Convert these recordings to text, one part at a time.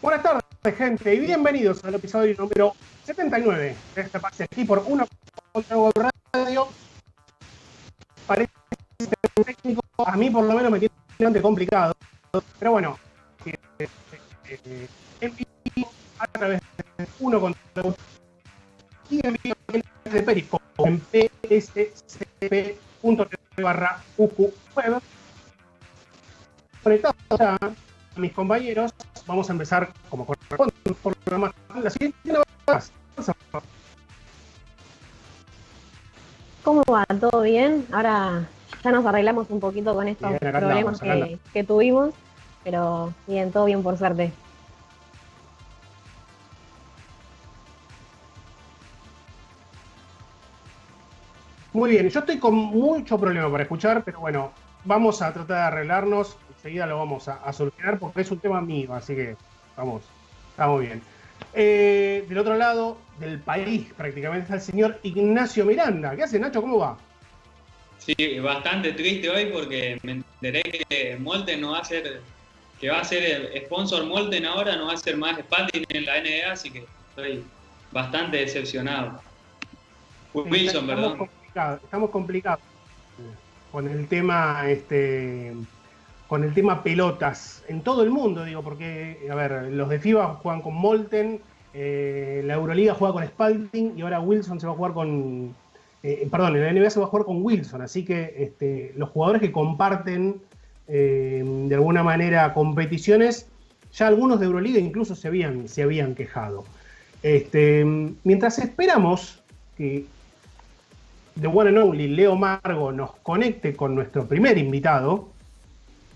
Buenas tardes, gente, y bienvenidos al episodio número 79 de este pase aquí por una radio. Parece técnico, a mí por lo menos me tiene bastante complicado, pero bueno, en vivo a través de uno contra uno y en vivo de Periscope en pscp.tv/uqweb. Conectados a mis compañeros, vamos a empezar como corresponde por programa la siguiente más. ¿Cómo va? ¿Todo bien? Ahora ya nos arreglamos un poquito con estos Bien, acá problemas andamos. que tuvimos, pero bien, todo bien por suerte. Muy bien, yo estoy con mucho problema para escuchar, pero bueno, vamos a tratar de arreglarnos, enseguida lo vamos a solucionar porque es un tema mío, así que estamos bien. Del otro lado del país prácticamente está el señor Ignacio Miranda. ¿Qué hace, Nacho? ¿Cómo va? Sí, bastante triste hoy porque me enteré que Molten no va a ser, que va a ser el sponsor Molten ahora, no va a ser más Spalding en la NBA, así que estoy bastante decepcionado. Wilson, perdón. Estamos complicados con el tema, con el tema pelotas en todo el mundo, digo, porque, a ver, los de FIBA juegan con Molten, la Euroliga juega con Spalding y ahora Wilson se va a jugar con, perdón, en la NBA se va a jugar con Wilson, así que los jugadores que comparten de alguna manera competiciones, ya algunos de Euroliga incluso se habían quejado. Mientras esperamos que The One and Only Leo Margo nos conecte con nuestro primer invitado,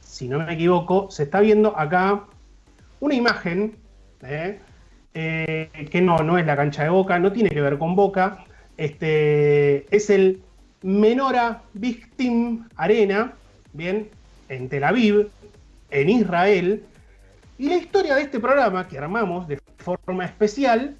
si no me equivoco, se está viendo acá una imagen que no es la cancha de Boca, no tiene que ver con Boca, es el Menorah Big Team Arena, bien, en Tel Aviv, en Israel, y la historia de este programa que armamos de forma especial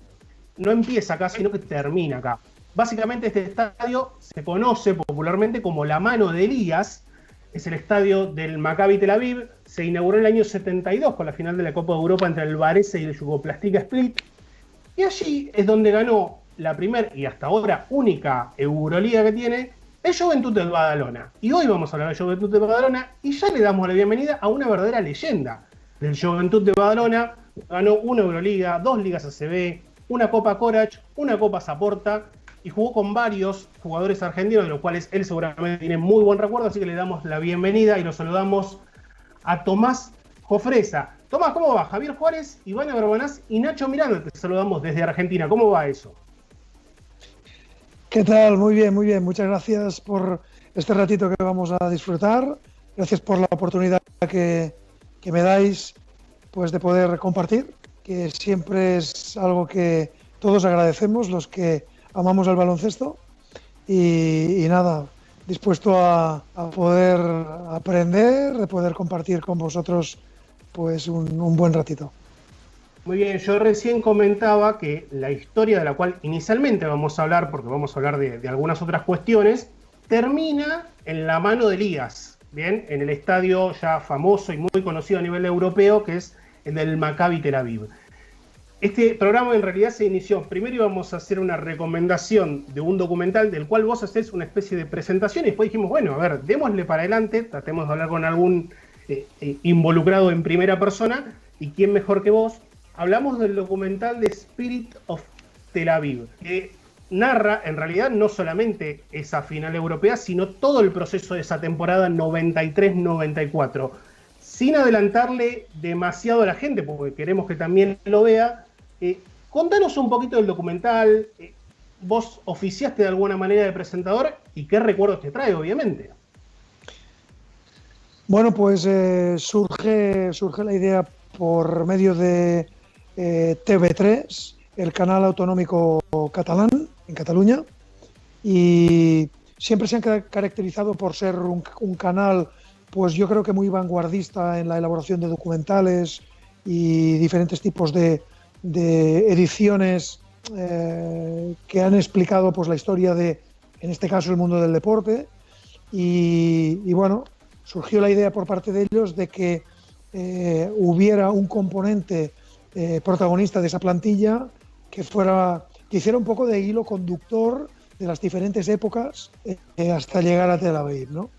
no empieza acá, sino que termina acá. Básicamente este estadio se conoce popularmente como la mano de Elías, es el estadio del Maccabi Tel Aviv, se inauguró en el año 72 con la final de la Copa de Europa entre el Varese y el Yugoplastika Split, y allí es donde ganó la primera y hasta ahora única Euroliga que tiene el Juventud de Badalona. Y hoy vamos a hablar de Juventud de Badalona y ya le damos la bienvenida a una verdadera leyenda del Juventud de Badalona. Ganó una Euroliga, 2 ligas ACB, una Copa Korach, una Copa Saporta y jugó con varios jugadores argentinos, de los cuales él seguramente tiene muy buen recuerdo, así que le damos la bienvenida y lo saludamos a Tomás Jofresa. Tomás, ¿cómo va? Javier Juárez, Ivana Barbanás y Nacho Miranda, te saludamos desde Argentina. ¿Cómo va eso? ¿Qué tal? Muy bien, muy bien. Muchas gracias por este ratito que vamos a disfrutar. Gracias por la oportunidad que me dais, pues, de poder compartir, que siempre es algo que todos agradecemos, los que amamos el baloncesto. Y nada, dispuesto a poder aprender, de poder compartir con vosotros, pues, un buen ratito. Muy bien, yo recién comentaba que la historia de la cual inicialmente vamos a hablar, porque vamos a hablar de algunas otras cuestiones, termina en la mano de Elías, ¿bien? En el estadio ya famoso y muy conocido a nivel europeo, que es el del Maccabi Tel Aviv. Este programa en realidad se inició, primero íbamos a hacer una recomendación de un documental del cual vos hacés una especie de presentación y después dijimos, bueno, a ver, démosle para adelante, tratemos de hablar con algún involucrado en primera persona, y quién mejor que vos. Hablamos del documental de Spirit of Tel Aviv, que narra en realidad no solamente esa final europea, sino todo el proceso de esa temporada 93-94. Sin adelantarle demasiado a la gente, porque queremos que también lo vea, contanos un poquito del documental. Vos oficiaste de alguna manera de presentador y qué recuerdos te trae, obviamente. Bueno, pues surge la idea por medio de TV3, el canal autonómico catalán, en Cataluña, y siempre se han caracterizado por ser un canal, pues yo creo que muy vanguardista en la elaboración de documentales y diferentes tipos de ediciones que han explicado, pues, la historia de, en este caso, el mundo del deporte. Y bueno, surgió la idea por parte de ellos de que hubiera un componente protagonista de esa plantilla, que hiciera un poco de hilo conductor de las diferentes épocas hasta llegar a Tel Aviv, ¿no?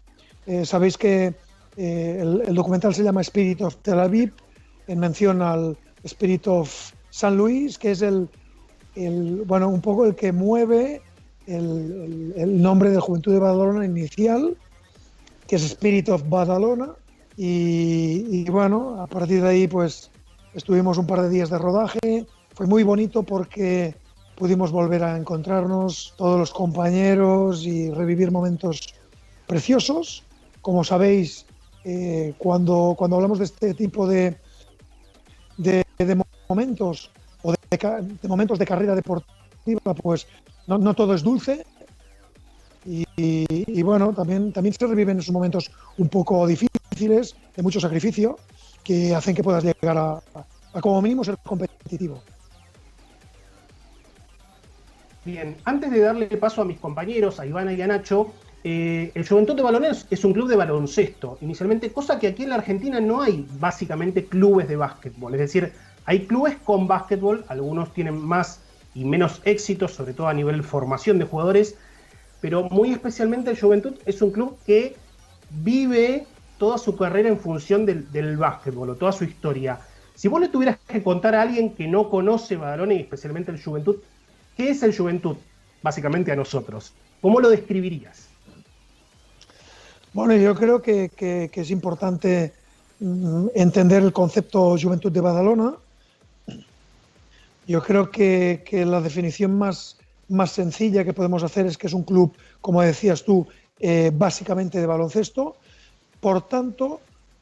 Sabéis que el documental se llama Spirit of Tel Aviv, en mención al Spirit of San Luis, que es bueno, un poco el que mueve el nombre de Juventud de Badalona inicial, que es Spirit of Badalona, y bueno, a partir de ahí pues estuvimos un par de días de rodaje. Fue muy bonito porque pudimos volver a encontrarnos todos los compañeros y revivir momentos preciosos. Como sabéis, cuando hablamos de este tipo de momentos o de momentos de carrera deportiva, pues no todo es dulce. Y bueno, también se reviven esos momentos un poco difíciles, de mucho sacrificio, que hacen que puedas llegar a como mínimo ser competitivo. Bien, antes de darle paso a mis compañeros, a Ivana y a Nacho, el Juventud de Badalona es un club de baloncesto, inicialmente, cosa que aquí en la Argentina no hay básicamente clubes de básquetbol. Es decir, hay clubes con básquetbol, algunos tienen más y menos éxito, sobre todo a nivel de formación de jugadores, pero muy especialmente el Juventud es un club que vive toda su carrera en función del básquetbol, o toda su historia. Si vos le tuvieras que contar a alguien que no conoce Badalona y especialmente el Juventud, ¿qué es el Juventud? Básicamente a nosotros. ¿Cómo lo describirías? Bueno, yo creo que es importante entender el concepto Juventud de Badalona. Yo creo que la definición más sencilla que podemos hacer es que es un club, como decías tú, básicamente de baloncesto. Por tanto,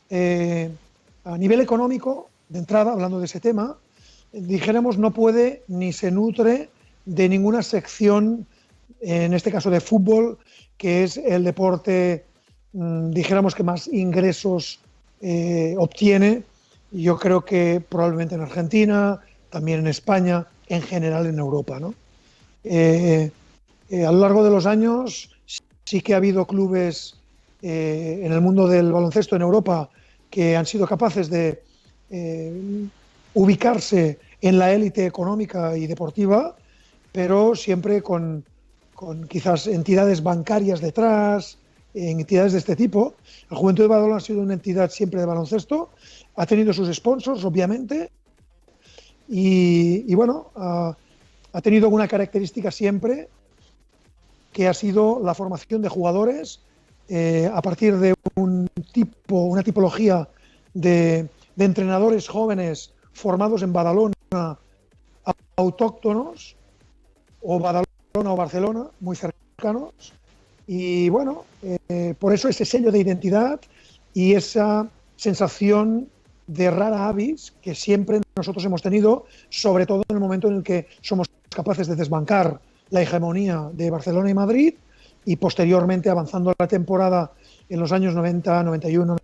a nivel económico, de entrada, hablando de ese tema, dijéramos, no puede ni se nutre de ninguna sección, en este caso de fútbol, que es el deporte, dijéramos, que más ingresos obtiene. Yo creo que probablemente en Argentina, también en España, en general en Europa, ¿no? A lo largo de los años sí que ha habido clubes en el mundo del baloncesto en Europa que han sido capaces de ubicarse en la élite económica y deportiva, pero siempre con quizás entidades bancarias detrás, entidades de este tipo. El Juventud de Badalona ha sido una entidad siempre de baloncesto, ha tenido sus sponsors, obviamente, y bueno, ha tenido una característica siempre, que ha sido la formación de jugadores a partir de una tipología de entrenadores jóvenes formados en Badalona, autóctonos, o Badalona o Barcelona, muy cercanos. Y bueno, por eso ese sello de identidad y esa sensación de rara avis que siempre nosotros hemos tenido, sobre todo en el momento en el que somos capaces de desbancar la hegemonía de Barcelona y Madrid, y posteriormente avanzando la temporada en los años 90, 91,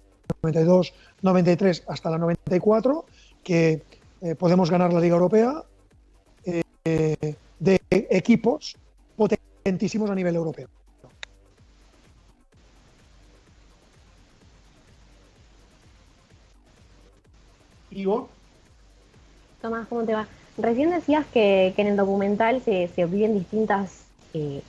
92, 93 hasta la 94, que podemos ganar la Liga Europea de equipos potentísimos a nivel europeo. Ivo. Tomás, ¿cómo te va? Recién decías que en el documental se viven distintas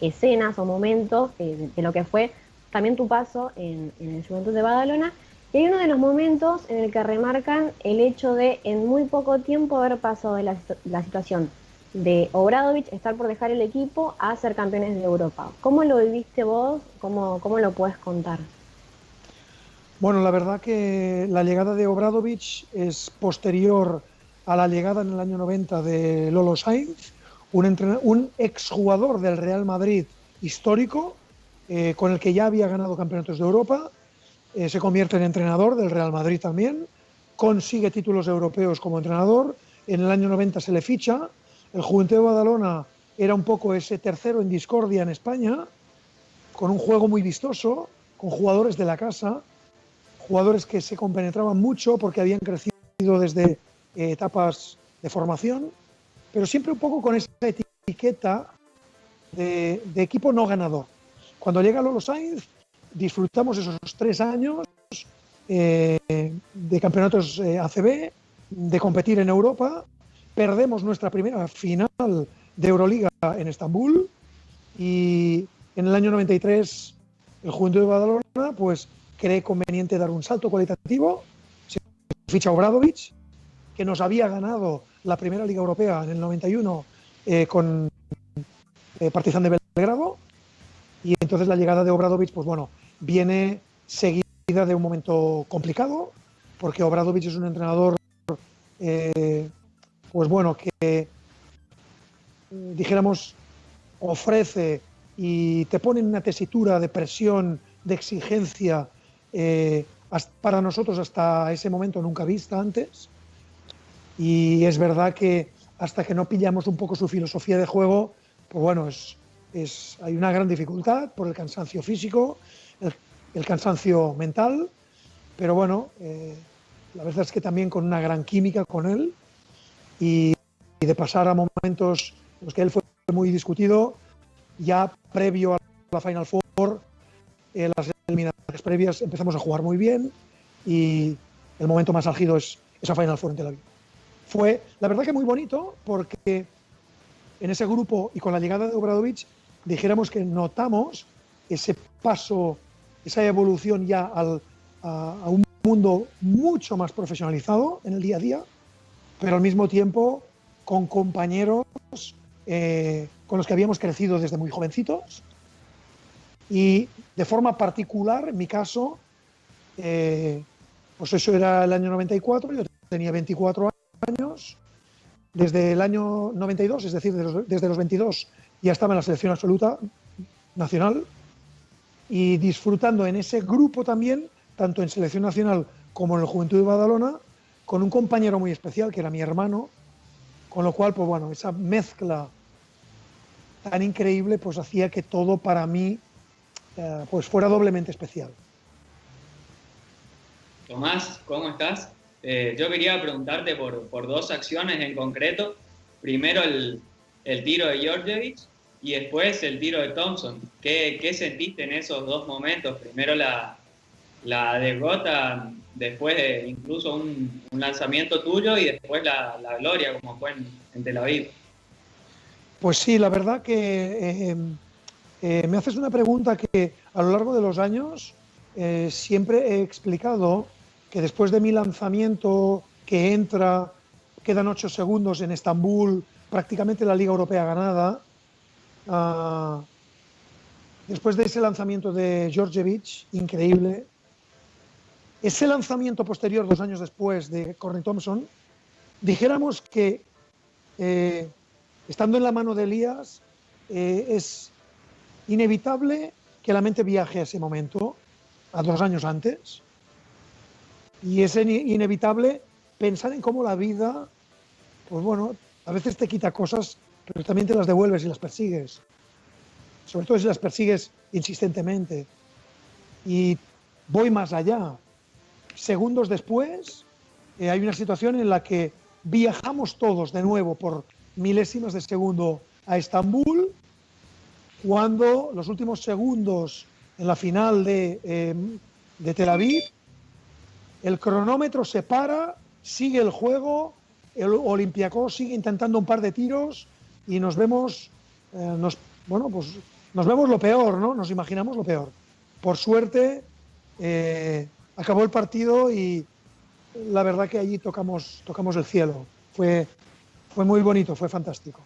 escenas o momentos de lo que fue también tu paso en el Juventud de Badalona, y hay uno de los momentos en el que remarcan el hecho de en muy poco tiempo haber pasado de la situación de Obradović estar por dejar el equipo a ser campeones de Europa. ¿Cómo lo viviste vos? ¿Cómo lo puedes contar? Bueno, la verdad que la llegada de Obradović es posterior a la llegada en el año 90 de Lolo Sainz, un exjugador del Real Madrid histórico, con el que ya había ganado campeonatos de Europa. Se convierte en entrenador del Real Madrid también, consigue títulos europeos como entrenador. En el año 90 se le ficha. El Juventud de Badalona era un poco ese tercero en discordia en España, con un juego muy vistoso, con jugadores de la casa, jugadores que se compenetraban mucho porque habían crecido desde etapas de formación, pero siempre un poco con esa etiqueta de equipo no ganador. Cuando llega Lolo Sainz, disfrutamos esos 3 años de campeonatos ACB, de competir en Europa, perdemos nuestra primera final de Euroliga en Estambul y en el año 93 el Juventud de Badalona pues cree conveniente dar un salto cualitativo, se ficha Obradović, que nos había ganado la primera Liga Europea en el 91 con Partizan de Belgrado, y entonces la llegada de Obradović pues bueno, viene seguida de un momento complicado, porque Obradović es un entrenador pues bueno, que dijéramos ofrece y te pone en una tesitura de presión, de exigencia, para nosotros hasta ese momento nunca vista antes, y es verdad que hasta que no pillamos un poco su filosofía de juego, pues bueno, hay una gran dificultad por el cansancio físico, el cansancio mental, pero bueno, la verdad es que también con una gran química con él, y de pasar a momentos en los que él fue muy discutido, ya previo a la Final Four, las eliminatorias previas empezamos a jugar muy bien, y el momento más álgido es esa Final Four en Tel Aviv. Fue, la verdad, que muy bonito, porque en ese grupo y con la llegada de Obradović, dijéramos que notamos ese paso, esa evolución ya a un mundo mucho más profesionalizado en el día a día, pero al mismo tiempo con compañeros con los que habíamos crecido desde muy jovencitos, y de forma particular, en mi caso, pues eso era el año 94, yo tenía 24 años, desde el año 92, es decir, desde los 22 ya estaba en la selección absoluta nacional, y disfrutando en ese grupo también, tanto en selección nacional como en el Juventud de Badalona, con un compañero muy especial que era mi hermano, con lo cual, pues bueno, esa mezcla tan increíble pues hacía que todo para mí pues fuera doblemente especial. Tomás, ¿cómo estás? Yo quería preguntarte por dos acciones en concreto. Primero el tiro de Djordjevic y después el tiro de Thompson. ¿Qué sentiste en esos dos momentos? Primero la derrota, después de incluso un lanzamiento tuyo, y después la gloria, como fue en Tel Aviv. Pues sí, la verdad que me haces una pregunta que a lo largo de los años siempre he explicado, que después de mi lanzamiento que entra, quedan 8 segundos en Estambul, prácticamente la Liga Europea ganada, después de ese lanzamiento de Djordjevic, increíble, ese lanzamiento posterior 2 años después de Courtney Thompson, dijéramos que estando en la mano de Elías es inevitable que la mente viaje a ese momento, a 2 años antes, y es inevitable pensar en cómo la vida, pues bueno, a veces te quita cosas, pero también te las devuelves y las persigues, sobre todo si las persigues insistentemente. Y voy más allá. Segundos después, hay una situación en la que viajamos todos de nuevo por milésimas de segundo a Estambul, cuando los últimos segundos en la final de Tel Aviv, el cronómetro se para, sigue el juego, el Olympiacos sigue intentando un par de tiros y nos vemos, nos vemos lo peor, ¿no? Nos imaginamos lo peor. Por suerte, acabó el partido y la verdad que allí tocamos el cielo. Fue muy bonito, fue fantástico.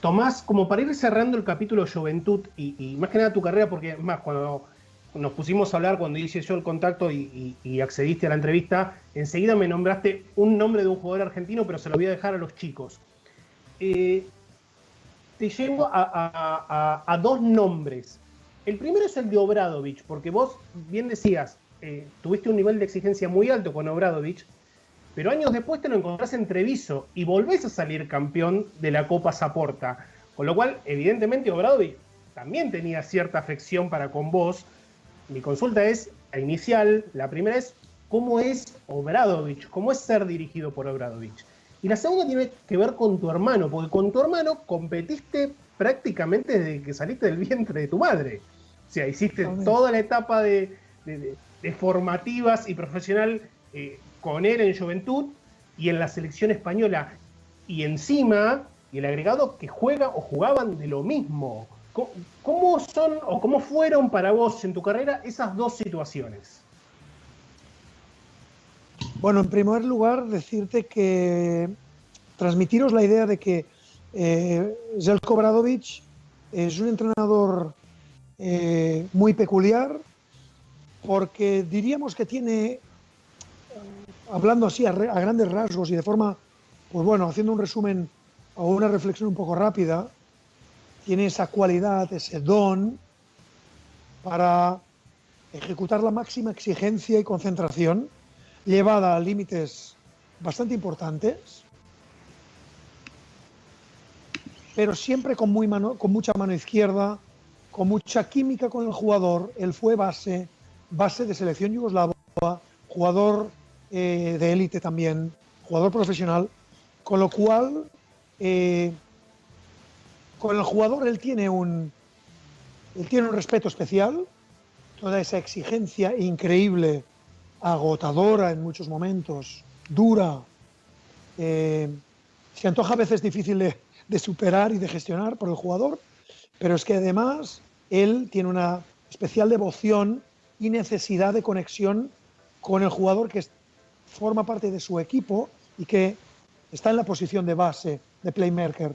Tomás, como para ir cerrando el capítulo Juventud y más que nada tu carrera, porque es más, cuando nos pusimos a hablar, cuando hice yo el contacto y accediste a la entrevista, enseguida me nombraste un nombre de un jugador argentino, pero se lo voy a dejar a los chicos. Te llevo a 2 nombres. El primero es el de Obradović, porque vos bien decías, tuviste un nivel de exigencia muy alto con Obradović, pero años después te lo encontrás en Treviso y volvés a salir campeón de la Copa Saporta. Con lo cual, evidentemente, Obradović también tenía cierta afección para con vos. Mi consulta es, inicial, la primera es, ¿cómo es Obradović? ¿Cómo es ser dirigido por Obradović? Y la segunda tiene que ver con tu hermano, porque con tu hermano competiste prácticamente desde que saliste del vientre de tu madre. O sea, hiciste toda la etapa de de formativas y profesional con él en Juventud y en la selección española. Y encima, y el agregado, que juega o jugaban de lo mismo. ¿Cómo son o cómo fueron para vos en tu carrera esas dos situaciones? Bueno, en primer lugar, decirte que transmitiros la idea de que Željko Obradović es un entrenador muy peculiar, porque diríamos que tiene, hablando así a grandes rasgos y de forma, pues bueno, haciendo un resumen o una reflexión un poco rápida, tiene esa cualidad, ese don para ejecutar la máxima exigencia y concentración, llevada a límites bastante importantes, pero siempre con mucha mano izquierda, con mucha química con el jugador. Él fue base de selección yugoslava, jugador de élite también, jugador profesional, con lo cual con el jugador él tiene un respeto especial, toda esa exigencia increíble, agotadora en muchos momentos, dura, se antoja a veces difícil de superar y de gestionar por el jugador, pero es que además él tiene una especial devoción y necesidad de conexión con el jugador que forma parte de su equipo y que está en la posición de base, de playmaker.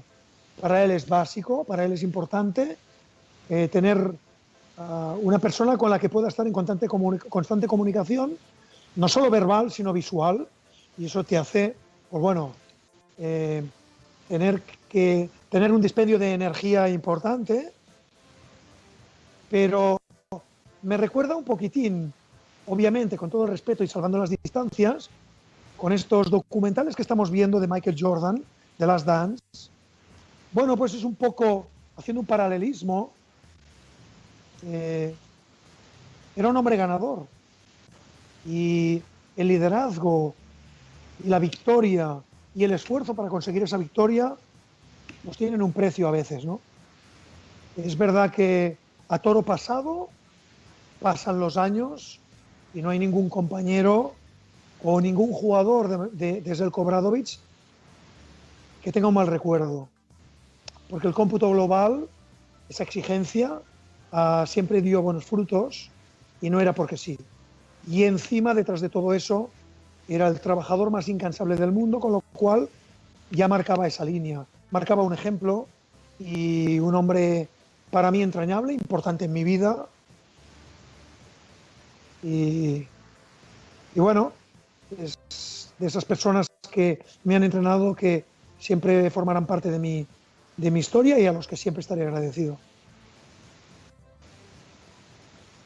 Para él es básico, para él es importante tener una persona con la que pueda estar en constante comunicación, no solo verbal, sino visual, y eso te hace, pues bueno, tener un dispendio de energía importante, pero me recuerda un poquitín, obviamente, con todo el respeto y salvando las distancias, con estos documentales que estamos viendo de Michael Jordan, de Last Dance. Bueno, pues es un poco, haciendo un paralelismo, era un hombre ganador, y el liderazgo y la victoria y el esfuerzo para conseguir esa victoria pues tienen un precio a veces, ¿no? Es verdad que a toro pasado pasan los años y no hay ningún compañero o ningún jugador de Željko Obradović que tenga un mal recuerdo, porque el cómputo global, esa exigencia, siempre dio buenos frutos y no era porque sí. Y encima, detrás de todo eso, era el trabajador más incansable del mundo, con lo cual ya marcaba esa línea, marcaba un ejemplo y un hombre para mí entrañable, importante en mi vida. Y bueno, es de esas personas que me han entrenado que siempre formarán parte de mi historia y a los que siempre estaré agradecido.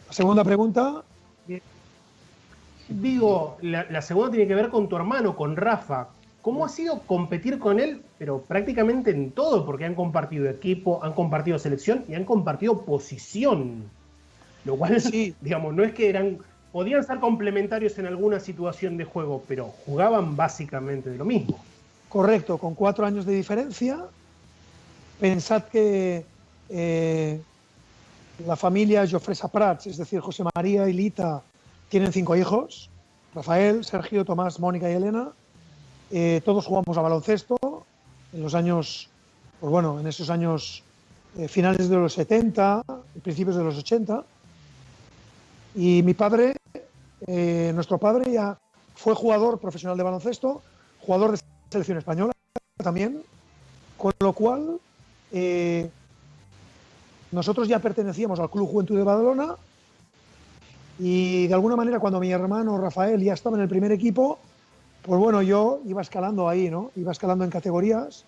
La segunda pregunta. Digo, la segunda tiene que ver con tu hermano, con Rafa. ¿Cómo ha sido competir con él, pero prácticamente en todo? Porque han compartido equipo, han compartido selección y han compartido posición. Lo cual, sí, digamos, no es que podían ser complementarios en alguna situación de juego, pero jugaban básicamente de lo mismo. Correcto, con 4 años de diferencia. Pensad que la familia Jofresa Prats, es decir, José María y Lita, tienen 5 hijos: Rafael, Sergio, Tomás, Mónica y Elena. Todos jugamos a baloncesto en los años, pues bueno, en esos años finales de los 70, principios de los 80. Y mi padre, nuestro padre, ya fue jugador profesional de baloncesto, jugador de selección española también, con lo cual nosotros ya pertenecíamos al Club Juventud de Badalona. Y de alguna manera, cuando mi hermano Rafael ya estaba en el primer equipo, pues bueno, yo iba escalando ahí, ¿no? Iba escalando en categorías,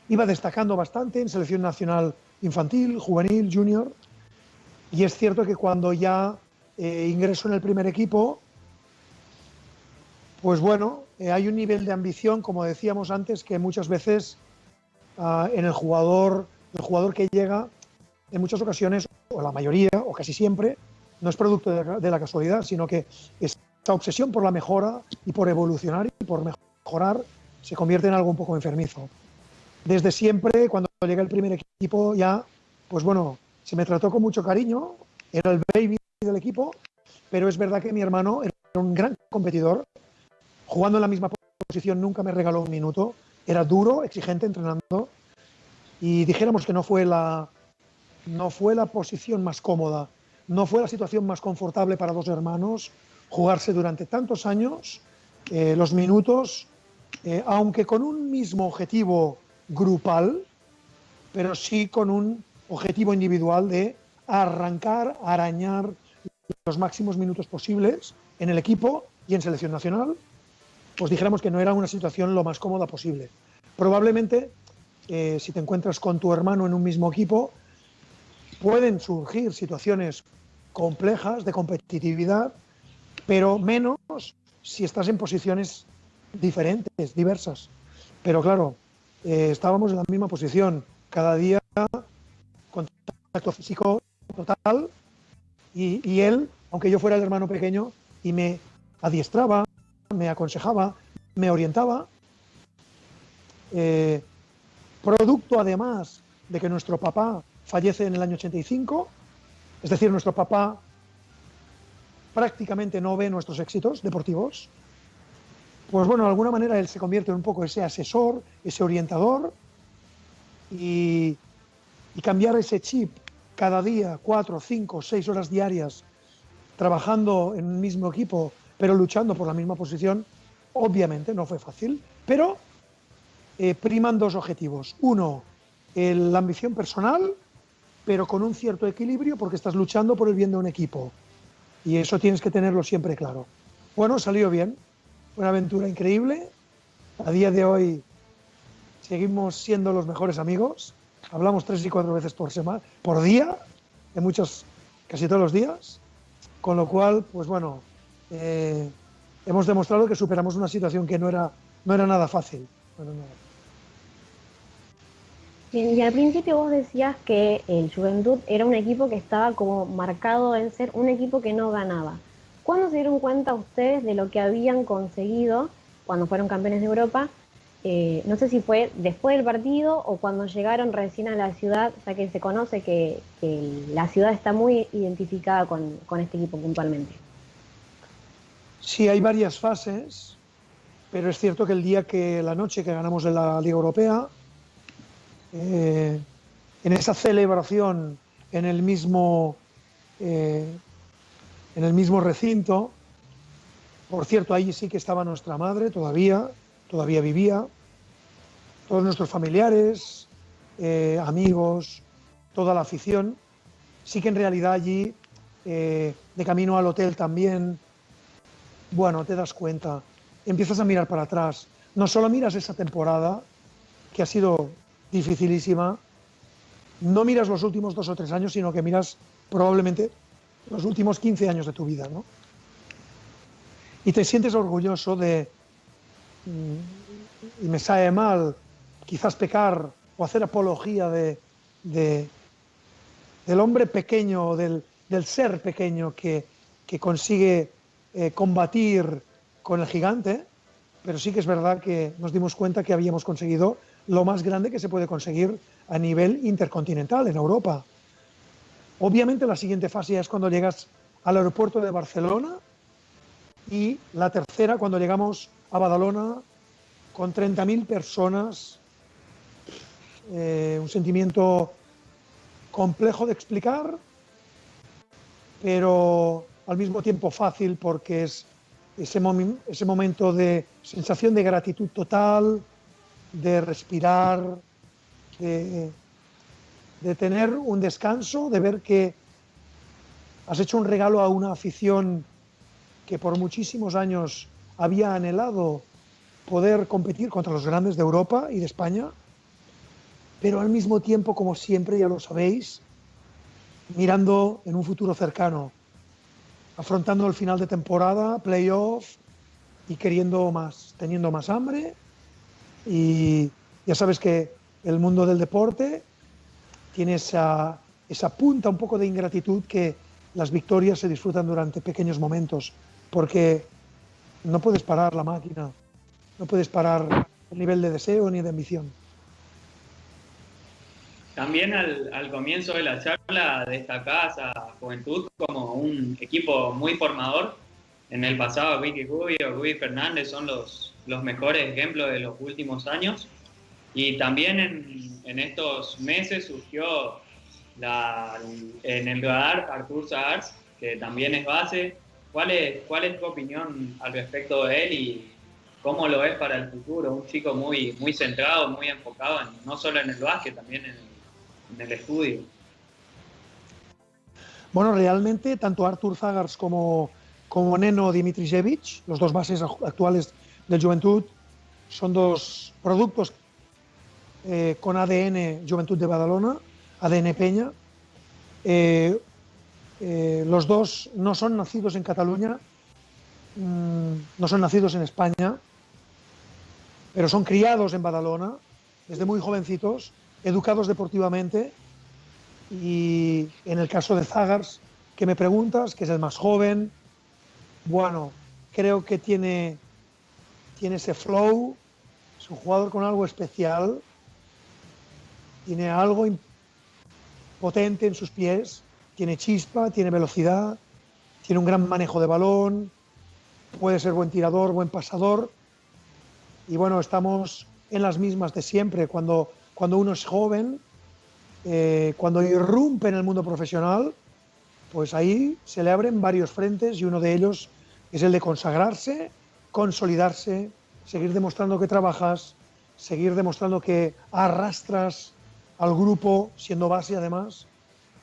iba destacando bastante en selección nacional infantil, juvenil, junior. Y es cierto que cuando ya ingreso en el primer equipo, pues bueno, hay un nivel de ambición, como decíamos antes, que muchas veces en el jugador que llega, en muchas ocasiones, o la mayoría, o casi siempre, no es producto de la casualidad, sino que esa obsesión por la mejora y por evolucionar y por mejorar se convierte en algo un poco enfermizo. Desde siempre, cuando llegué al primer equipo, ya, pues bueno, se me trató con mucho cariño, era el baby del equipo, pero es verdad que mi hermano era un gran competidor, jugando en la misma posición nunca me regaló un minuto, era duro, exigente entrenando, y dijéramos que no fue la posición más cómoda, no fue la situación más confortable para dos hermanos jugarse durante tantos años los minutos, aunque con un mismo objetivo grupal, pero sí con un objetivo individual de arrancar, arañar los máximos minutos posibles en el equipo y en selección nacional. Pues dijéramos que no era una situación lo más cómoda posible. Probablemente, si te encuentras con tu hermano en un mismo equipo, pueden surgir situaciones complejas de competitividad, pero menos si estás en posiciones diferentes, diversas. Pero claro, estábamos en la misma posición, cada día contacto físico total, y él, aunque yo fuera el hermano pequeño, y me adiestraba, me aconsejaba, me orientaba, producto además de que nuestro papá fallece en el año 85, es decir, nuestro papá prácticamente no ve nuestros éxitos deportivos, pues bueno, de alguna manera él se convierte en un poco ese asesor, ese orientador, y cambiar ese chip cada día, 4, 5, 6 horas diarias, trabajando en un mismo equipo, pero luchando por la misma posición, obviamente no fue fácil, pero priman dos objetivos. Uno, la ambición personal, pero con un cierto equilibrio porque estás luchando por el bien de un equipo. Y eso tienes que tenerlo siempre claro. Bueno, salió bien, una aventura increíble. A día de hoy seguimos siendo los mejores amigos. Hablamos 3 y 4 veces por día, casi todos los días. Con lo cual, pues bueno, hemos demostrado que superamos una situación que no era nada fácil. Bueno, no. Bien, y al principio vos decías que el Juventud era un equipo que estaba como marcado en ser un equipo que no ganaba. ¿Cuándo se dieron cuenta ustedes de lo que habían conseguido cuando fueron campeones de Europa? No sé si fue después del partido o cuando llegaron recién a la ciudad, ya que se conoce que la ciudad está muy identificada con este equipo puntualmente. Sí, hay varias fases, pero es cierto que la noche que ganamos en la Liga Europea, en esa celebración en el mismo recinto, por cierto, ahí sí que estaba nuestra madre, todavía vivía, todos nuestros familiares, amigos, toda la afición. Sí que en realidad allí, de camino al hotel también, bueno, te das cuenta, empiezas a mirar para atrás. No solo miras esa temporada, que ha sido dificilísima, no miras los últimos 2 o 3 años, sino que miras probablemente los últimos 15 años de tu vida, ¿no? Y te sientes orgulloso y me sabe mal quizás pecar o hacer apología del hombre pequeño, del ser pequeño que consigue combatir con el gigante, pero sí que es verdad que nos dimos cuenta que habíamos conseguido lo más grande que se puede conseguir a nivel intercontinental en Europa. Obviamente la siguiente fase es cuando llegas al aeropuerto de Barcelona, y la tercera cuando llegamos a Badalona con 30.000 personas, un sentimiento complejo de explicar, pero al mismo tiempo fácil porque es ese momento de sensación de gratitud total, de respirar, de tener un descanso, de ver que has hecho un regalo a una afición que por muchísimos años había anhelado poder competir contra los grandes de Europa y de España, pero al mismo tiempo, como siempre, ya lo sabéis, mirando en un futuro cercano, afrontando el final de temporada, playoff, y queriendo más, teniendo más hambre. Y ya sabes que el mundo del deporte tiene esa punta un poco de ingratitud, que las victorias se disfrutan durante pequeños momentos, porque no puedes parar la máquina, no puedes parar el nivel de deseo ni de ambición. También al comienzo de la charla destacás a Juventud como un equipo muy formador. En el pasado, Vicky Rubio, Rui Fernández son los mejores ejemplos de los últimos años. Y también en estos meses surgió en el radar Artur Sagars, que también es base. ¿Cuál es tu opinión al respecto de él y cómo lo ves para el futuro? Un chico muy, muy centrado, muy enfocado no solo en el básquet, también en el estudio. Bueno, realmente tanto Artur Sagars como Neno Dimitrijevic, los dos bases actuales del Juventud, son dos productos con ADN Juventud de Badalona, ADN Peña. Los dos no son nacidos en Cataluña, no son nacidos en España, pero son criados en Badalona desde muy jovencitos, educados deportivamente. Y en el caso de Sagars, que me preguntas, que es el más joven, bueno, creo que tiene ese flow, es un jugador con algo especial, tiene algo potente en sus pies, tiene chispa, tiene velocidad, tiene un gran manejo de balón, puede ser buen tirador, buen pasador. Y bueno, estamos en las mismas de siempre. Cuando uno es joven, cuando irrumpe en el mundo profesional, pues ahí se le abren varios frentes y uno de ellos es el de consagrarse, consolidarse, seguir demostrando que trabajas, seguir demostrando que arrastras al grupo, siendo base además,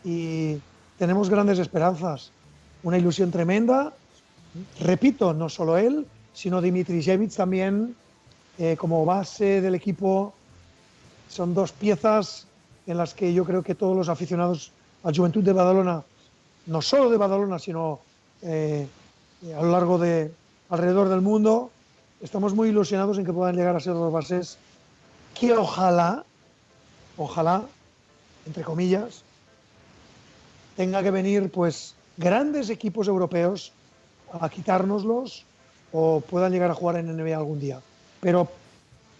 y tenemos grandes esperanzas, una ilusión tremenda. Repito, no solo él, sino Dimitrijevic también, como base del equipo. Son dos piezas en las que yo creo que todos los aficionados a Juventud de Badalona, no solo de Badalona, sino a lo largo alrededor del mundo, estamos muy ilusionados en que puedan llegar a ser dos bases que ojalá, entre comillas, tenga que venir pues grandes equipos europeos a quitárnoslos o puedan llegar a jugar en NBA algún día. Pero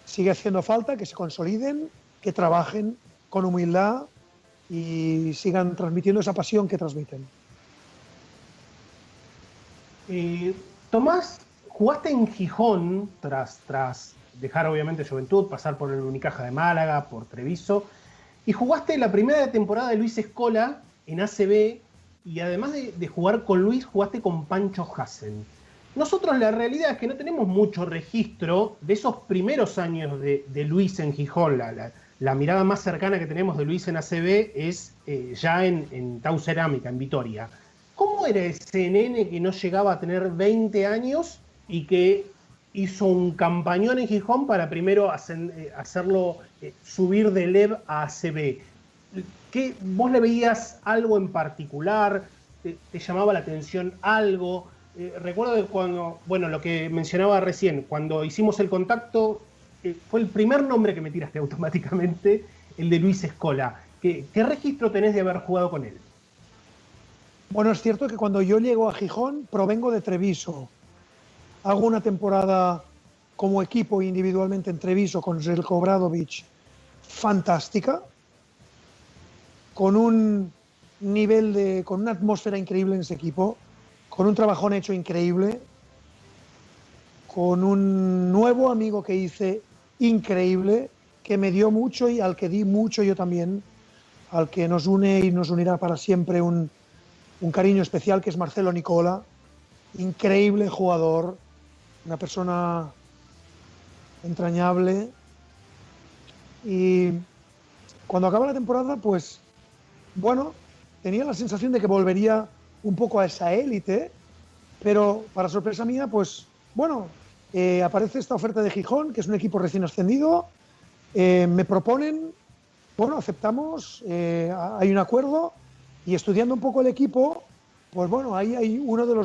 sigue haciendo falta que se consoliden, que trabajen con humildad y sigan transmitiendo esa pasión que transmiten. Tomás, jugaste en Gijón tras dejar obviamente Juventud, pasar por el Unicaja de Málaga, por Treviso, y jugaste la primera temporada de Luis Scola en ACB, y además de jugar con Luis, jugaste con Pancho Hassen. Nosotros la realidad es que no tenemos mucho registro de esos primeros años de Luis en Gijón. La mirada más cercana que tenemos de Luis en ACB es ya en Tau Cerámica, en Vitoria. ¿Cómo era ese nene que no llegaba a tener 20 años y que hizo un campañón en Gijón para primero hacerlo subir de LEV a ACB? ¿Vos le veías algo en particular? ¿Te llamaba la atención algo? Recuerdo que cuando, bueno, lo que mencionaba recién, cuando hicimos el contacto, fue el primer nombre que me tiraste automáticamente, el de Luis Scola. ¿Qué registro tenés de haber jugado con él? Bueno, es cierto que cuando yo llego a Gijón, provengo de Treviso. Hago una temporada como equipo individualmente en Treviso con Željko Obradović fantástica, con un nivel con una atmósfera increíble en ese equipo, con un trabajón hecho increíble, con un nuevo amigo que hice increíble, que me dio mucho y al que di mucho yo también, al que nos une y nos unirá para siempre un cariño especial, que es Marcelo Nicola, increíble jugador, una persona entrañable. Y cuando acaba la temporada, pues bueno, tenía la sensación de que volvería un poco a esa élite, pero para sorpresa mía, pues bueno, aparece esta oferta de Gijón, que es un equipo recién ascendido, me proponen, bueno, aceptamos, hay un acuerdo, y estudiando un poco el equipo, pues bueno, ahí hay uno de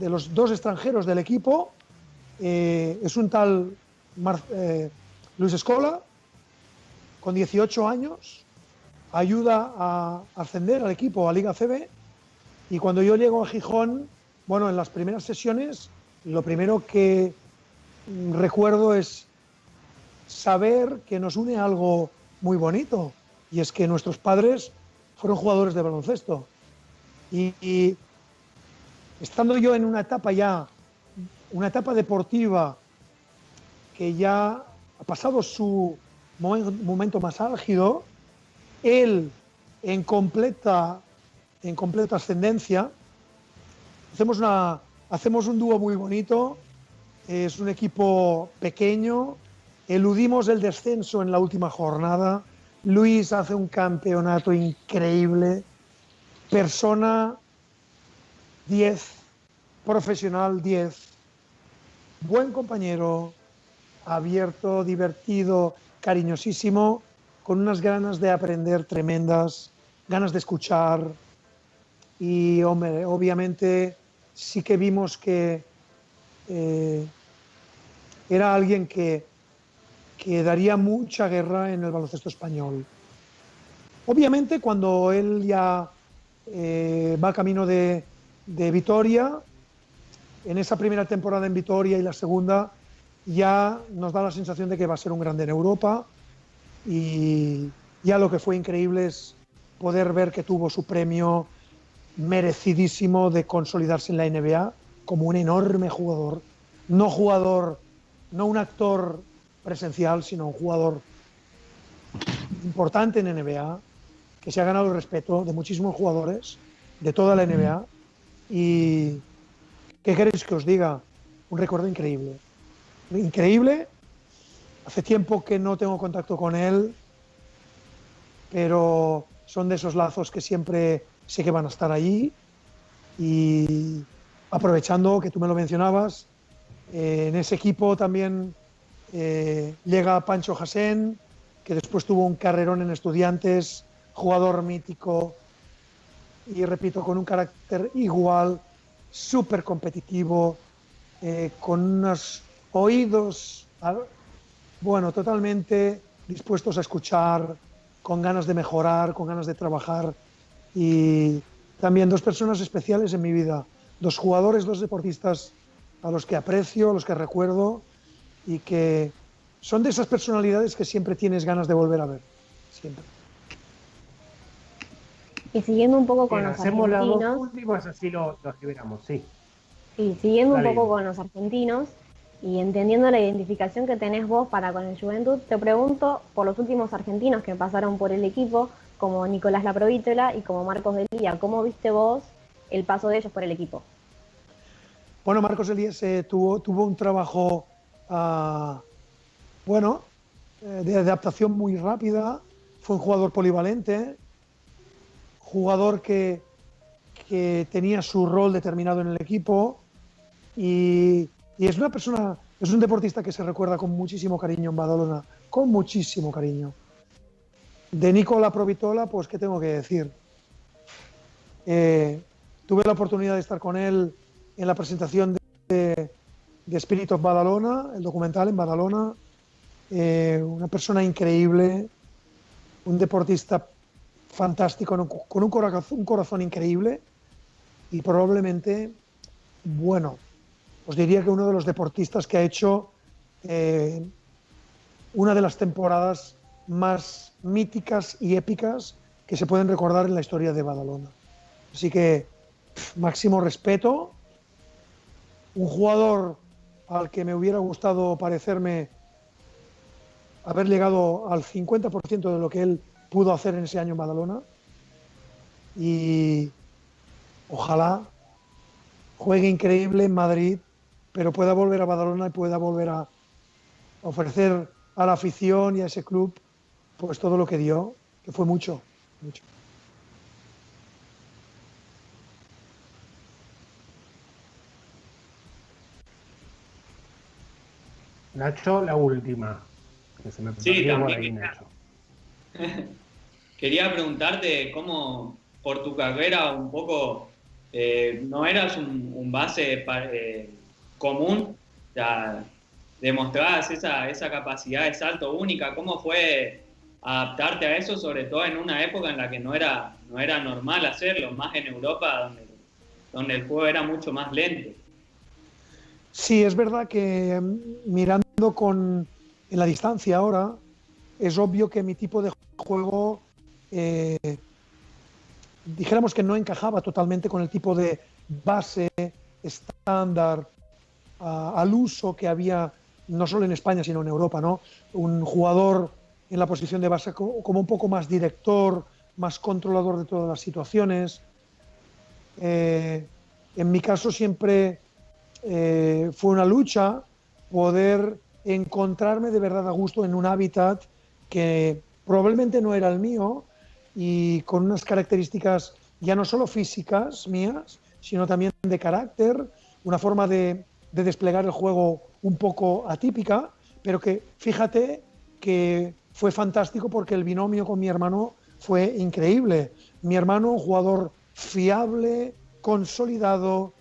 los dos extranjeros del equipo, es un tal Luis Scola, con 18 años, ayuda a ascender al equipo a Liga CB, y cuando yo llego a Gijón, bueno, en las primeras sesiones, lo primero que recuerdo es saber que nos une algo muy bonito, y es que nuestros padres fueron jugadores de baloncesto. Y estando yo en una etapa deportiva que ya ha pasado su momento más álgido, él en completa ascendencia, hacemos un dúo muy bonito, es un equipo pequeño, eludimos el descenso en la última jornada, Luis hace un campeonato increíble, persona 10, profesional 10, buen compañero, abierto, divertido, cariñosísimo, con unas ganas de aprender tremendas, ganas de escuchar y, hombre, obviamente sí que vimos que era alguien que daría mucha guerra en el baloncesto español. Obviamente cuando él ya va camino de Vitoria, en esa primera temporada en Vitoria y la segunda, ya nos da la sensación de que va a ser un grande en Europa, y ya lo que fue increíble es poder ver que tuvo su premio merecidísimo de consolidarse en la NBA como un enorme jugador, no un actor presencial, sino un jugador importante en NBA, que se ha ganado el respeto de muchísimos jugadores de toda la NBA. Y ¿qué queréis que os diga? Un recuerdo increíble. Increíble. Hace tiempo que no tengo contacto con él, pero son de esos lazos que siempre sé que van a estar allí. Y aprovechando que tú me lo mencionabas, en ese equipo también llega Pancho Hasén, que después tuvo un carrerón en Estudiantes, jugador mítico y, repito, con un carácter igual, súper competitivo, con unos oídos, totalmente dispuestos a escuchar, con ganas de mejorar, con ganas de trabajar. Y también dos personas especiales en mi vida, dos jugadores, dos deportistas a los que aprecio, a los que recuerdo, y que son de esas personalidades que siempre tienes ganas de volver a ver, siempre. Y siguiendo un poco con los hacemos argentinos, las dos últimas, así lo liberamos, sí. y siguiendo Dale. un poco con los argentinos y entendiendo la identificación que tenés vos para con el Juventud, te pregunto por los últimos argentinos que pasaron por el equipo, como Nicolás Laprovítola y como Marcos Delía. ¿Cómo viste vos el paso de ellos por el equipo? Bueno, Marcos Elías tuvo un trabajo de adaptación muy rápida, fue un jugador polivalente, jugador que tenía su rol determinado en el equipo, y es una persona, es un deportista que se recuerda con muchísimo cariño en Badalona, con muchísimo cariño. De Nico Laprovítola, pues qué tengo que decir. Tuve la oportunidad de estar con él en la presentación de Spirit of Badalona, el documental en Badalona. Una persona increíble, un deportista fantástico, con un corazón increíble, y probablemente, os diría que uno de los deportistas que ha hecho una de las temporadas más míticas y épicas que se pueden recordar en la historia de Badalona. Así que máximo respeto, un jugador al que me hubiera gustado parecerme haber llegado al 50% de lo que él pudo hacer en ese año en Badalona, y ojalá juegue increíble en Madrid, pero pueda volver a Badalona y pueda volver a ofrecer a la afición y a ese club pues todo lo que dio, que fue mucho. Nacho, la última. Que se me Sí, perdió por también ahí, Nacho. quería preguntarte cómo, por tu carrera, un poco, no eras un base común, ya demostrabas esa capacidad de salto única. ¿Cómo fue adaptarte a eso, sobre todo en una época en la que no era normal hacerlo, más en Europa, donde el juego era mucho más lento? Sí, es verdad que mirando en la distancia ahora, es obvio que mi tipo de juego dijéramos que no encajaba totalmente con el tipo de base estándar al uso que había no solo en España sino en Europa, ¿no? Un jugador en la posición de base como un poco más director, más controlador de todas las situaciones. En mi caso siempre fue una lucha poder encontrarme de verdad a gusto en un hábitat que probablemente no era el mío y con unas características ya no solo físicas mías, sino también de carácter, una forma de desplegar el juego un poco atípica, pero que fíjate que fue fantástico porque el binomio con mi hermano fue increíble. Mi hermano, un jugador fiable, consolidado,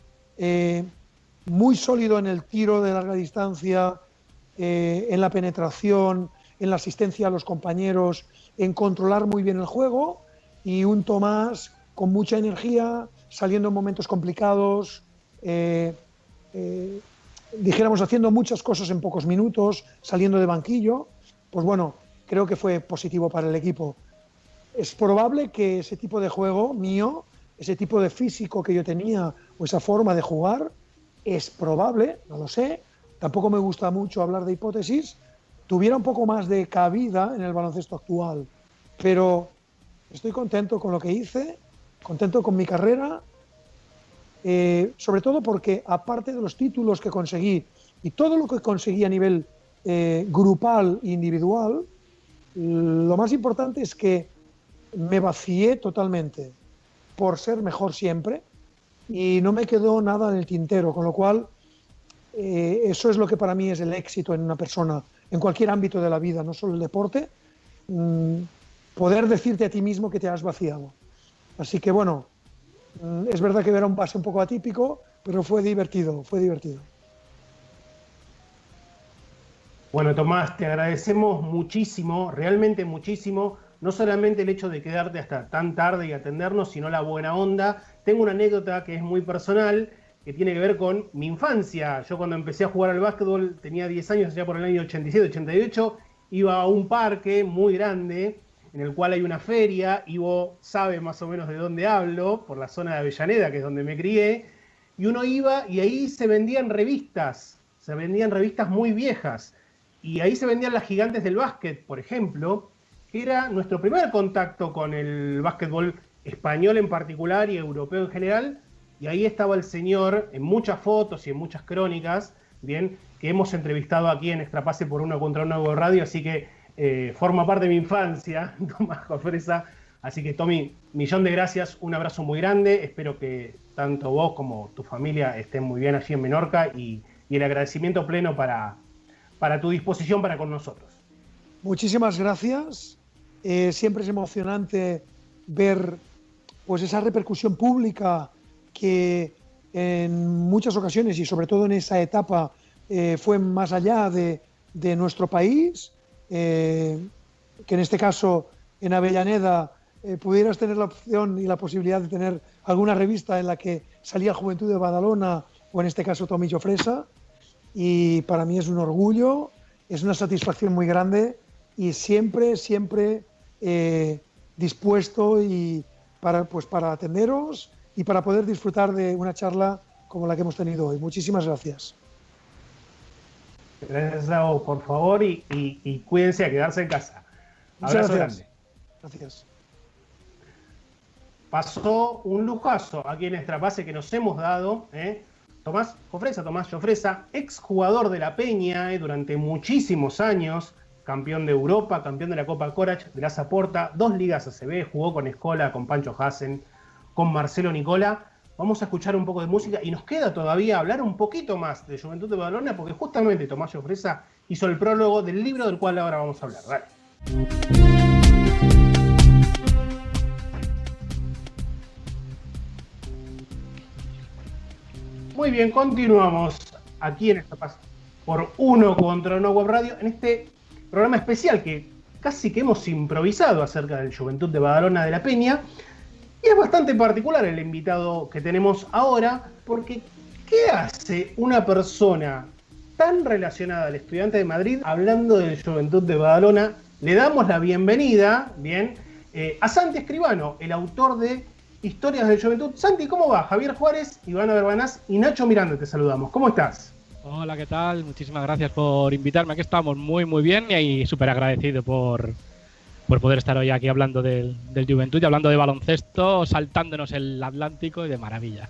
muy sólido en el tiro de larga distancia, en la penetración, en la asistencia a los compañeros, en controlar muy bien el juego, y un Tomás con mucha energía, saliendo en momentos complicados, dijéramos haciendo muchas cosas en pocos minutos, saliendo de banquillo. Pues bueno, creo que fue positivo para el equipo. Es probable que ese tipo de juego mío, ese tipo de físico que yo tenía o esa forma de jugar, es probable, no lo sé, tampoco me gusta mucho hablar de hipótesis, tuviera un poco más de cabida en el baloncesto actual. Pero estoy contento con lo que hice, contento con mi carrera, sobre todo porque aparte de los títulos que conseguí y todo lo que conseguí a nivel grupal e individual, lo más importante es que me vacié totalmente por ser mejor siempre y no me quedó nada en el tintero, con lo cual eso es lo que para mí es el éxito en una persona, en cualquier ámbito de la vida, no solo el deporte, poder decirte a ti mismo que te has vaciado. Así que bueno, es verdad que era un pase un poco atípico, pero fue divertido, fue divertido. Bueno, Tomás, te agradecemos muchísimo, realmente muchísimo, no solamente el hecho de quedarte hasta tan tarde y atendernos, sino la buena onda. Tengo una anécdota que es muy personal, que tiene que ver con mi infancia. Yo cuando empecé a jugar al básquetbol, tenía 10 años, allá por el año 87, 88, iba a un parque muy grande, en el cual hay una feria, Ivo sabe más o menos de dónde hablo, por la zona de Avellaneda, que es donde me crié, y uno iba y ahí se vendían revistas muy viejas. Y ahí se vendían las Gigantes del Básquet, por ejemplo, que era nuestro primer contacto con el básquetbol español en particular y europeo en general. Y ahí estaba el señor en muchas fotos y en muchas crónicas, bien, que hemos entrevistado aquí en Extra Pase por Uno Contra Uno de Radio, así que forma parte de mi infancia, Tomás Jofresa. Así que, Tommy, millón de gracias, un abrazo muy grande. Espero que tanto vos como tu familia estén muy bien allí en Menorca y el agradecimiento pleno para tu disposición para con nosotros. Muchísimas gracias. Siempre es emocionante ver pues esa repercusión pública que en muchas ocasiones y sobre todo en esa etapa fue más allá de nuestro país, que en este caso en Avellaneda pudieras tener la opción y la posibilidad de tener alguna revista en la que salía Juventud de Badalona o en este caso Tommy Jofresa. Y para mí es un orgullo, es una satisfacción muy grande y siempre dispuesto para atenderos y para poder disfrutar de una charla como la que hemos tenido hoy. Muchísimas gracias. Gracias a vos, por favor, y cuídense, a quedarse en casa. Abrazo grande. Gracias. Pasó un lujazo aquí en Extra Pase que nos hemos dado, Tomás Jofresa, exjugador de La Peña durante muchísimos años, campeón de Europa, campeón de la Copa Corach, de la Saporta, 2 ligas ACB, jugó con Escola, con Pancho Hassen, con Marcelo Nicola. Vamos a escuchar un poco de música y nos queda todavía hablar un poquito más de Juventud de Badalona, porque justamente Tomás Jofresa hizo el prólogo del libro del cual ahora vamos a hablar. Dale. Muy bien, continuamos aquí en esta paz por Uno Contra Uno Web Radio, en este programa especial que casi que hemos improvisado acerca del Juventud de Badalona de La Peña. Y es bastante particular el invitado que tenemos ahora, porque ¿qué hace una persona tan relacionada al Estudiante de Madrid hablando del Juventud de Badalona? Le damos la bienvenida, bien, a Santi Escribano, el autor de Historias de Juventud. Santi, ¿cómo va? Javier Juárez, Ivana Verbanás y Nacho Miranda te saludamos. ¿Cómo estás? Hola, ¿qué tal? Muchísimas gracias por invitarme. Aquí estamos muy bien y súper agradecido por poder estar hoy aquí hablando del Juventud y hablando de baloncesto, saltándonos el Atlántico y de maravilla.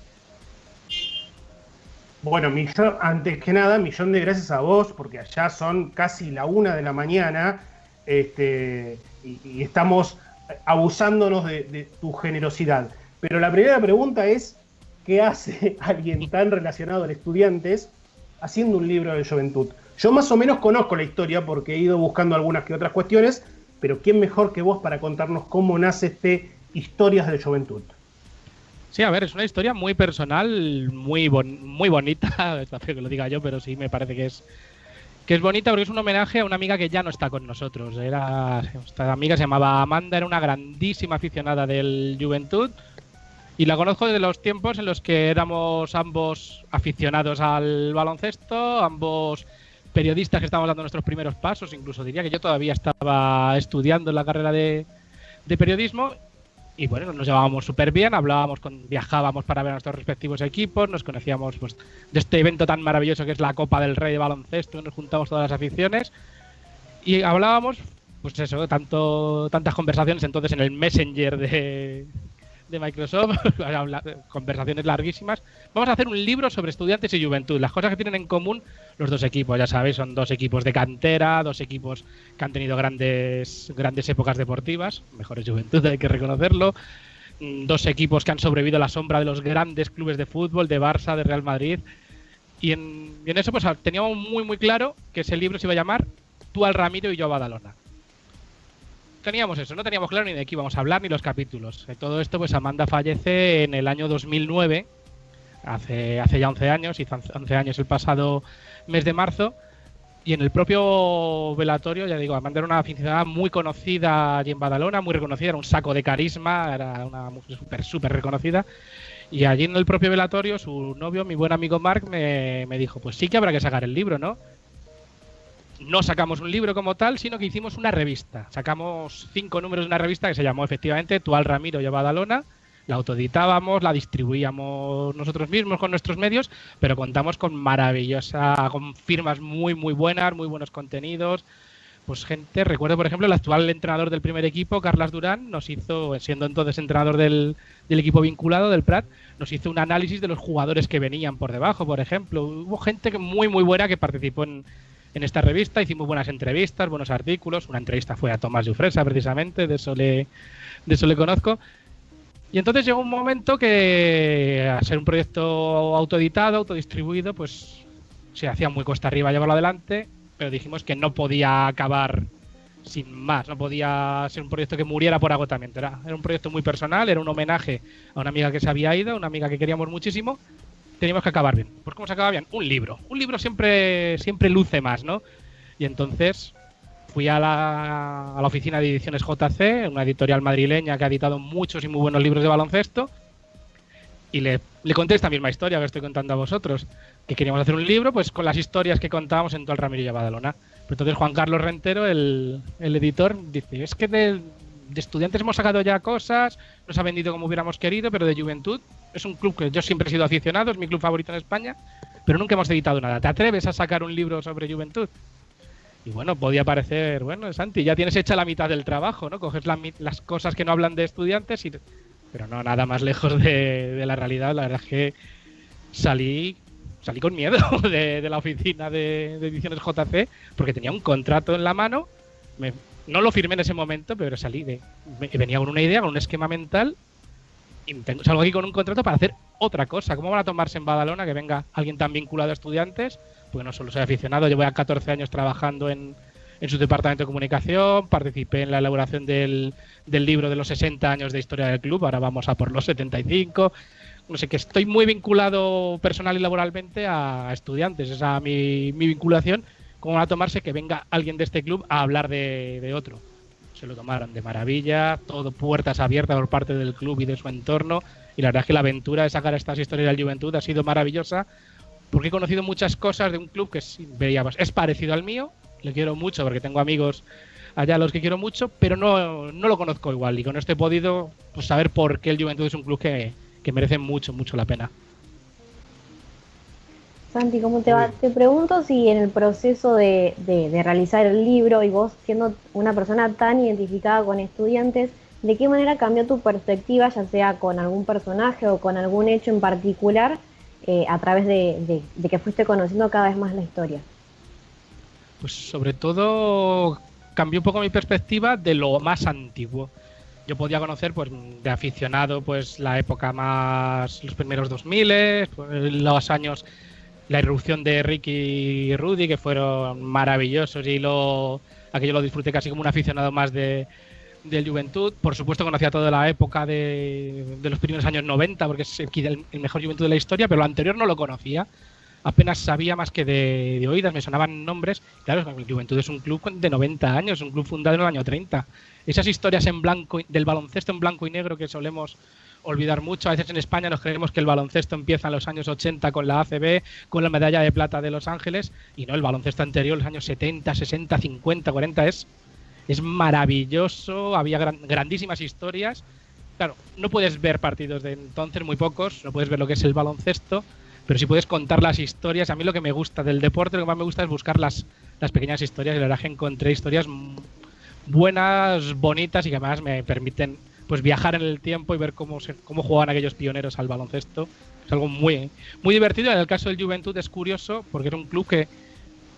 Bueno, antes que nada, millón de gracias a vos, porque allá son casi la 1 de la mañana y estamos abusándonos de tu generosidad. Pero la primera pregunta es, ¿qué hace alguien tan relacionado a estudiantes haciendo un libro de Juventud? Yo más o menos conozco la historia porque he ido buscando algunas que otras cuestiones, pero ¿quién mejor que vos para contarnos cómo nace Historias de Juventud? Sí, a ver, es una historia muy personal, muy bonita, es feo que lo diga yo, pero sí me parece que es bonita porque es un homenaje a una amiga que ya no está con nosotros. Esta amiga se llamaba Amanda, era una grandísima aficionada del Juventud y la conozco desde los tiempos en los que éramos ambos aficionados al baloncesto, ambos periodistas que estábamos dando nuestros primeros pasos, incluso diría que yo todavía estaba estudiando en la carrera de periodismo. Y bueno, nos llevábamos súper bien, viajábamos para ver a nuestros respectivos equipos, nos conocíamos pues de este evento tan maravilloso que es la Copa del Rey de baloncesto, nos juntamos todas las aficiones y hablábamos, pues eso, tantas conversaciones entonces en el Messenger de Microsoft, conversaciones larguísimas. Vamos a hacer un libro sobre estudiantes y Juventud, las cosas que tienen en común los dos equipos, ya sabéis, son dos equipos de cantera, dos equipos que han tenido grandes épocas deportivas, mejores Juventud, hay que reconocerlo, dos equipos que han sobrevivido a la sombra de los grandes clubes de fútbol, de Barça, de Real Madrid, y en eso pues teníamos muy claro que ese libro se iba a llamar Tú al Ramiro y yo a Badalona. Teníamos eso, no teníamos claro ni de qué íbamos a hablar ni los capítulos. De todo esto, pues Amanda fallece en el año 2009, hace ya 11 años, hizo 11 años el pasado mes de marzo, y en el propio velatorio, ya digo, Amanda era una aficionada muy conocida allí en Badalona, muy reconocida, era un saco de carisma, era una mujer súper reconocida, y allí en el propio velatorio su novio, mi buen amigo Marc, me dijo, pues sí que habrá que sacar el libro, ¿no? No sacamos un libro como tal, sino que hicimos una revista. Sacamos 5 números de una revista que se llamó efectivamente Tú al Ramiro y a Badalona. La autoeditábamos, la distribuíamos nosotros mismos con nuestros medios, pero contamos con con firmas muy buenas, muy buenos contenidos. Pues recuerdo por ejemplo el actual entrenador del primer equipo, Carlas Durán, nos hizo, siendo entonces entrenador del equipo vinculado, del Prat, nos hizo un análisis de los jugadores que venían por debajo, por ejemplo. Hubo gente muy buena que participó en esta revista, hicimos buenas entrevistas, buenos artículos. Una entrevista fue a Tomás Jufresa, precisamente, de eso le conozco. Y entonces llegó un momento que, a ser un proyecto autoeditado, autodistribuido, pues se hacía muy cuesta arriba llevarlo adelante, pero dijimos que no podía acabar sin más, no podía ser un proyecto que muriera por agotamiento. Era un proyecto muy personal, era un homenaje a una amiga que se había ido, una amiga que queríamos muchísimo. Teníamos que acabar bien. Pues ¿cómo se acaba bien? Un libro. Un libro siempre luce más, ¿no? Y entonces fui a la oficina de ediciones JC, una editorial madrileña que ha editado muchos y muy buenos libros de baloncesto, y le conté esta misma historia que estoy contando a vosotros, que queríamos hacer un libro pues con las historias que contábamos en Tú al Ramiro y a Badalona. Pero entonces Juan Carlos Rentero, el editor, dice, es que de estudiantes hemos sacado ya cosas, no se ha vendido como hubiéramos querido, pero de Juventud es un club que yo siempre he sido aficionado, es mi club favorito en España, pero nunca hemos editado nada. ¿Te atreves a sacar un libro sobre Juventud? Y bueno, podía parecer, bueno, Santi, ya tienes hecha la mitad del trabajo, ¿no? Coges las cosas que no hablan de estudiantes, pero no, nada más lejos de la realidad. La verdad es que salí con miedo de la oficina de ediciones JC, porque tenía un contrato en la mano. No lo firmé en ese momento, pero venía con una idea, con un esquema mental, y salgo aquí con un contrato para hacer otra cosa. ¿Cómo van a tomarse en Badalona que venga alguien tan vinculado a estudiantes? Porque no solo soy aficionado, llevo ya 14 años trabajando en su departamento de comunicación, participé en la elaboración del libro de los 60 años de historia del club, ahora vamos a por los 75. No sé, que estoy muy vinculado personal y laboralmente a estudiantes, esa es mi vinculación. ¿Cómo van a tomarse que venga alguien de este club a hablar de otro? Se lo tomaron de maravilla, todo puertas abiertas por parte del club y de su entorno, y la verdad es que la aventura de sacar estas historias del Juventud ha sido maravillosa, porque he conocido muchas cosas de un club que veíamos, es parecido al mío, le quiero mucho porque tengo amigos allá a los que quiero mucho, pero no lo conozco igual. Y con esto he podido pues, saber por qué el Juventud es un club que merece mucho, mucho la pena. Santi, ¿cómo te va? Te pregunto si en el proceso de realizar el libro y vos siendo una persona tan identificada con estudiantes, ¿de qué manera cambió tu perspectiva, ya sea con algún personaje o con algún hecho en particular, a través de que fuiste conociendo cada vez más la historia? Pues sobre todo cambió un poco mi perspectiva de lo más antiguo. Yo podía conocer pues de aficionado pues la época más, los primeros 2000, pues, los años, la irrupción de Ricky y Rudy, que fueron maravillosos, y aquello lo disfruté casi como un aficionado más del Juventud. Por supuesto conocía toda la época de los primeros años 90, porque es el mejor Juventud de la historia, pero lo anterior no lo conocía. Apenas sabía más que de oídas, me sonaban nombres. Claro, el Juventud es un club de 90 años, un club fundado en el año 30. Esas historias en blanco del baloncesto en blanco y negro que solemos olvidar mucho. A veces en España nos creemos que el baloncesto empieza en los años 80 con la ACB, con la medalla de plata de Los Ángeles, y no, el baloncesto anterior, los años 70, 60, 50, 40, es maravilloso. Había grandísimas historias. Claro, no puedes ver partidos de entonces, muy pocos, no puedes ver lo que es el baloncesto, pero sí puedes contar las historias. A mí lo que me gusta del deporte, lo que más me gusta es buscar las pequeñas historias, y la verdad que encontré historias buenas, bonitas, y que además me permiten pues viajar en el tiempo y ver cómo jugaban aquellos pioneros al baloncesto. Es algo muy, muy divertido. En el caso del Juventud es curioso porque era un club que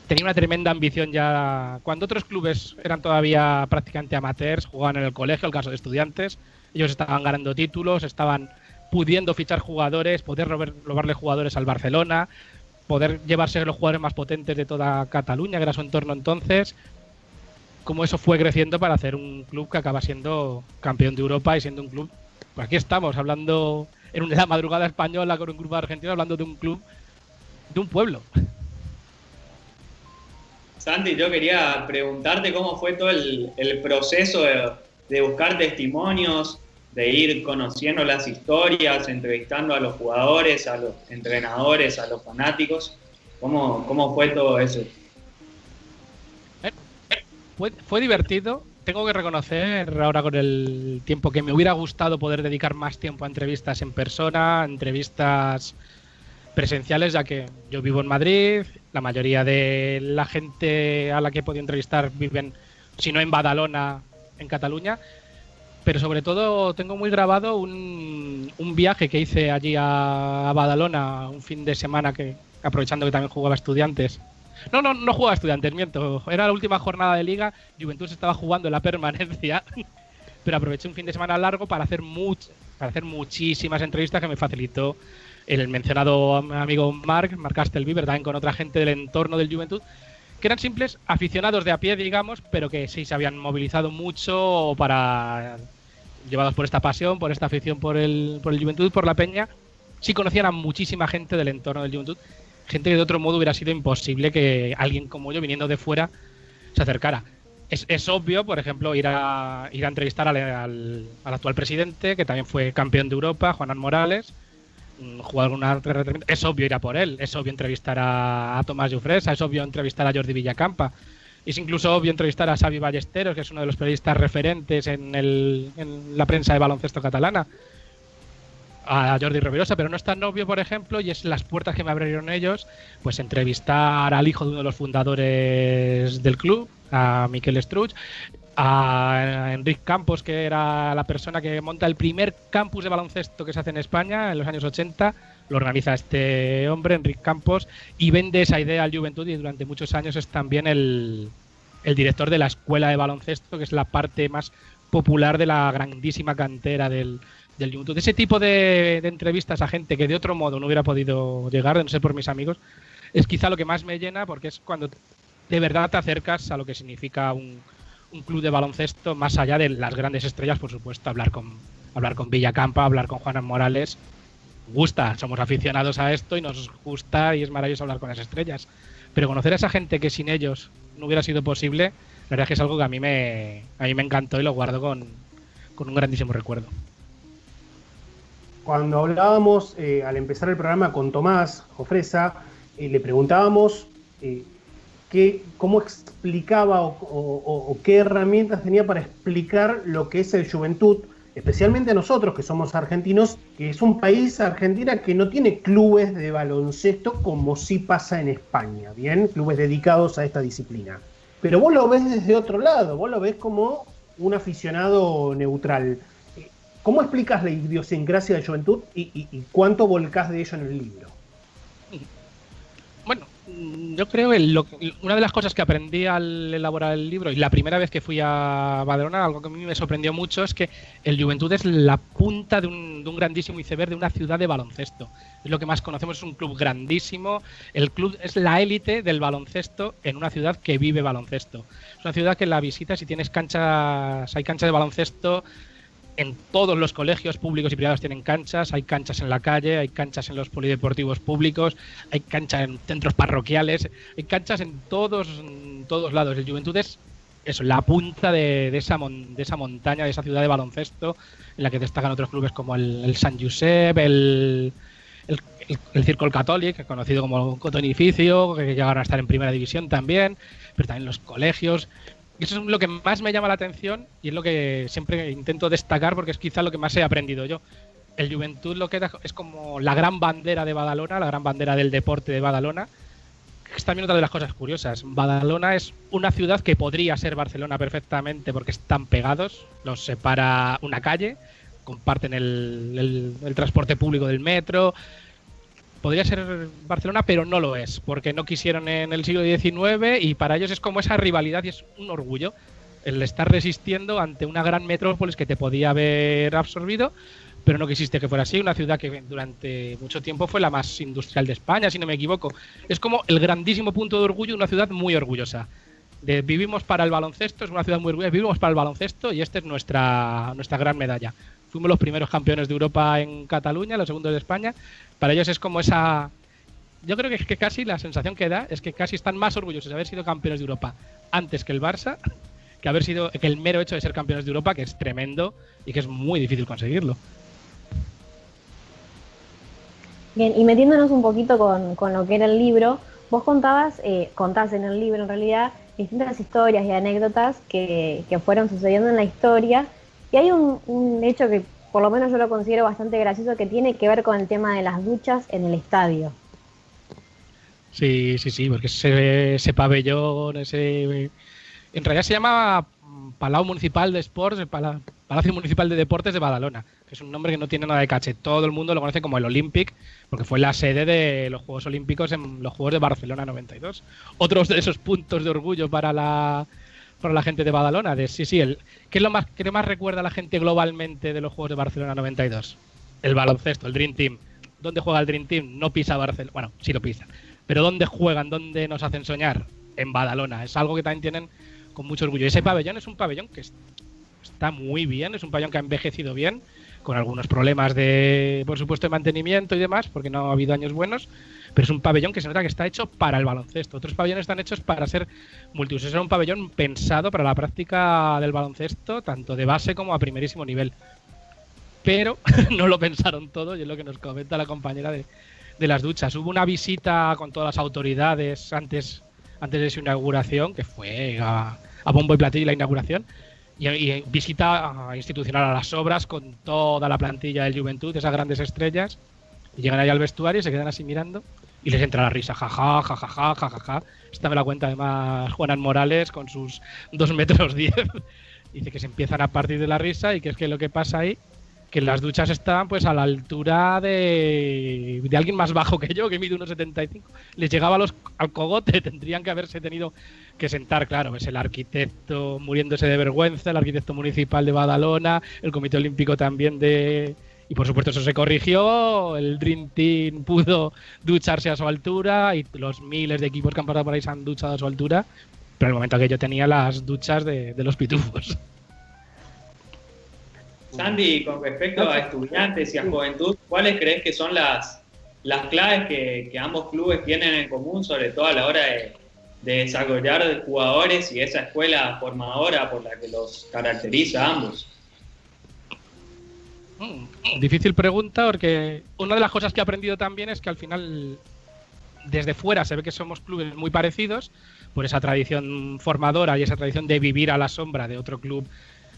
tenía una tremenda ambición ya. Cuando otros clubes eran todavía prácticamente amateurs, jugaban en el colegio, el caso de Estudiantes, ellos estaban ganando títulos, estaban pudiendo fichar jugadores, poder robarle jugadores al Barcelona, poder llevarse los jugadores más potentes de toda Cataluña, que era su entorno entonces. Cómo eso fue creciendo para hacer un club que acaba siendo campeón de Europa y siendo un club. Pues aquí estamos, hablando en una madrugada española con un grupo argentino, hablando de un club, de un pueblo. Santi, yo quería preguntarte cómo fue todo el proceso de buscar testimonios, de ir conociendo las historias, entrevistando a los jugadores, a los entrenadores, a los fanáticos. ¿Cómo fue todo eso? Fue divertido. Tengo que reconocer ahora con el tiempo que me hubiera gustado poder dedicar más tiempo a entrevistas en persona, entrevistas presenciales, ya que yo vivo en Madrid, la mayoría de la gente a la que he podido entrevistar viven, si no en Badalona, en Cataluña. Pero sobre todo tengo muy grabado un viaje que hice allí a Badalona un fin de semana, que aprovechando que también jugaba Estudiantes. No jugaba Estudiantes, miento. Era la última jornada de liga, Juventud se estaba jugando la permanencia, pero aproveché un fin de semana largo para hacer muchísimas entrevistas que me facilitó el mencionado amigo Marc Castelviver, también con otra gente del entorno del Juventud, que eran simples aficionados de a pie, digamos, pero que sí se habían movilizado mucho llevados por esta pasión, por esta afición por el Juventud, por la Peña. Sí conocían a muchísima gente del entorno del Juventud, gente que de otro modo hubiera sido imposible que alguien como yo, viniendo de fuera, se acercara. Es obvio, por ejemplo, ir a entrevistar al actual presidente, que también fue campeón de Europa, Juan Morales, es obvio ir a por él, es obvio entrevistar a Tomás Jufresa, es obvio entrevistar a Jordi Villacampa, es incluso obvio entrevistar a Xavi Ballesteros, que es uno de los periodistas referentes en la prensa de baloncesto catalana, a Jordi Rovirosa, pero no es tan obvio, por ejemplo, y es las puertas que me abrieron ellos, pues entrevistar al hijo de uno de los fundadores del club, a Miquel Estruch, a Enric Campos, que era la persona que monta el primer campus de baloncesto que se hace en España en los años 80, lo organiza este hombre, Enric Campos, y vende esa idea al Juventud, y durante muchos años es también el director de la escuela de baloncesto, que es la parte más popular de la grandísima cantera del Juventud. Ese tipo de entrevistas a gente que de otro modo no hubiera podido llegar, de no ser por mis amigos, es quizá lo que más me llena, porque es cuando de verdad te acercas a lo que significa un club de baloncesto, más allá de las grandes estrellas, por supuesto. Hablar con Villacampa, hablar con Juan Morales, gusta, somos aficionados a esto y nos gusta y es maravilloso hablar con las estrellas, pero conocer a esa gente que sin ellos no hubiera sido posible, la verdad es que es algo que a mí me encantó y lo guardo con un grandísimo recuerdo. Cuando hablábamos al empezar el programa con Tomás Jufresa, le preguntábamos cómo explicaba o qué herramientas tenía para explicar lo que es el Juventud, especialmente a nosotros que somos argentinos, que es un país, Argentina, que no tiene clubes de baloncesto como sí pasa en España, ¿bien? Clubes dedicados a esta disciplina. Pero vos lo ves desde otro lado, vos lo ves como un aficionado neutral. ¿Cómo explicas la idiosincrasia de Juventud y cuánto volcás de ello en el libro? Bueno, yo creo que una de las cosas que aprendí al elaborar el libro, y la primera vez que fui a Badalona, algo que a mí me sorprendió mucho, es que el Juventud es la punta de un grandísimo iceberg de una ciudad de baloncesto. Es lo que más conocemos, es un club grandísimo. El club es la élite del baloncesto en una ciudad que vive baloncesto. Es una ciudad que la visitas y tienes canchas, hay canchas de baloncesto. En todos los colegios públicos y privados tienen canchas, hay canchas en la calle, hay canchas en los polideportivos públicos, hay canchas en centros parroquiales, hay canchas en todos lados. El Juventud es eso, la punta de esa montaña, de esa ciudad de baloncesto, en la que destacan otros clubes como el Sant Josep, el Círculo Católic, conocido como Cotonificio, que llegaron a estar en primera división también, pero también los colegios. Y eso es lo que más me llama la atención y es lo que siempre intento destacar porque es quizá lo que más he aprendido yo. El Juventud lo que es como la gran bandera de Badalona, la gran bandera del deporte de Badalona. Es también otra de las cosas curiosas. Badalona es una ciudad que podría ser Barcelona perfectamente porque están pegados, los separa una calle, comparten el transporte público del metro. Podría ser Barcelona, pero no lo es, porque no quisieron en el siglo XIX y para ellos es como esa rivalidad y es un orgullo el estar resistiendo ante una gran metrópolis que te podía haber absorbido, pero no quisiste que fuera así. Una ciudad que durante mucho tiempo fue la más industrial de España, si no me equivoco. Es como el grandísimo punto de orgullo, una ciudad muy orgullosa. Vivimos para el baloncesto, es una ciudad muy orgullosa, vivimos para el baloncesto y esta es nuestra gran medalla. Fuimos los primeros campeones de Europa en Cataluña, los segundos de España. Para ellos es como esa... Yo creo que casi la sensación que da es que casi están más orgullosos de haber sido campeones de Europa antes que el Barça, que el mero hecho de ser campeones de Europa, que es tremendo y que es muy difícil conseguirlo. Bien, y metiéndonos un poquito con lo que era el libro, vos contás en el libro en realidad distintas historias y anécdotas que fueron sucediendo en la historia. Y hay un hecho que por lo menos yo lo considero bastante gracioso que tiene que ver con el tema de las duchas en el estadio. Sí, porque ese pabellón, en realidad se llama Palau Municipal de Sports, Palacio Municipal de Deportes de Badalona, que es un nombre que no tiene nada de caché. Todo el mundo lo conoce como el Olympic, porque fue la sede de los Juegos Olímpicos en los Juegos de Barcelona 92. Otros de esos puntos de orgullo para la gente de Badalona. ¿Qué es lo que más recuerda a la gente globalmente de los Juegos de Barcelona 92? El baloncesto, el Dream Team. ¿Dónde juega el Dream Team? No pisa Barcelona. Bueno, sí lo pisa. Pero ¿dónde juegan? ¿Dónde nos hacen soñar? En Badalona. Es algo que también tienen con mucho orgullo. Ese pabellón es un pabellón que está muy bien, es un pabellón que ha envejecido bien, con algunos problemas por supuesto, de mantenimiento y demás, porque no ha habido años buenos, pero es un pabellón que se nota que está hecho para el baloncesto. Otros pabellones están hechos para ser multiusos. Es un pabellón pensado para la práctica del baloncesto, tanto de base como a primerísimo nivel. Pero no lo pensaron todo, y es lo que nos comenta la compañera de las duchas. Hubo una visita con todas las autoridades antes de su inauguración, que fue a bombo y platillo la inauguración, y visita institucional a las obras con toda la plantilla del Juventud, esas grandes estrellas, y llegan ahí al vestuario y se quedan así mirando y les entra la risa, jaja. Esta me la cuenta además Juanan Morales con sus 2,10 metros. Dice que se empiezan a partir de la risa y que es que lo que pasa ahí, que las duchas estaban pues a la altura de alguien más bajo que yo, que mide 1,75. Les llegaba al cogote, tendrían que haberse tenido que sentar, claro, es el arquitecto muriéndose de vergüenza, el arquitecto municipal de Badalona, el Comité Olímpico también y por supuesto eso se corrigió, el Dream Team pudo ducharse a su altura y los miles de equipos que han pasado por ahí se han duchado a su altura, pero en el momento que yo tenía las duchas de los pitufos. Sandy, con respecto a estudiantes y a juventud, ¿cuáles crees que son las claves que ambos clubes tienen en común, sobre todo a la hora de desarrollar jugadores y esa escuela formadora por la que los caracteriza a ambos? Difícil pregunta, porque una de las cosas que he aprendido también es que al final desde fuera se ve que somos clubes muy parecidos por esa tradición formadora y esa tradición de vivir a la sombra de otro club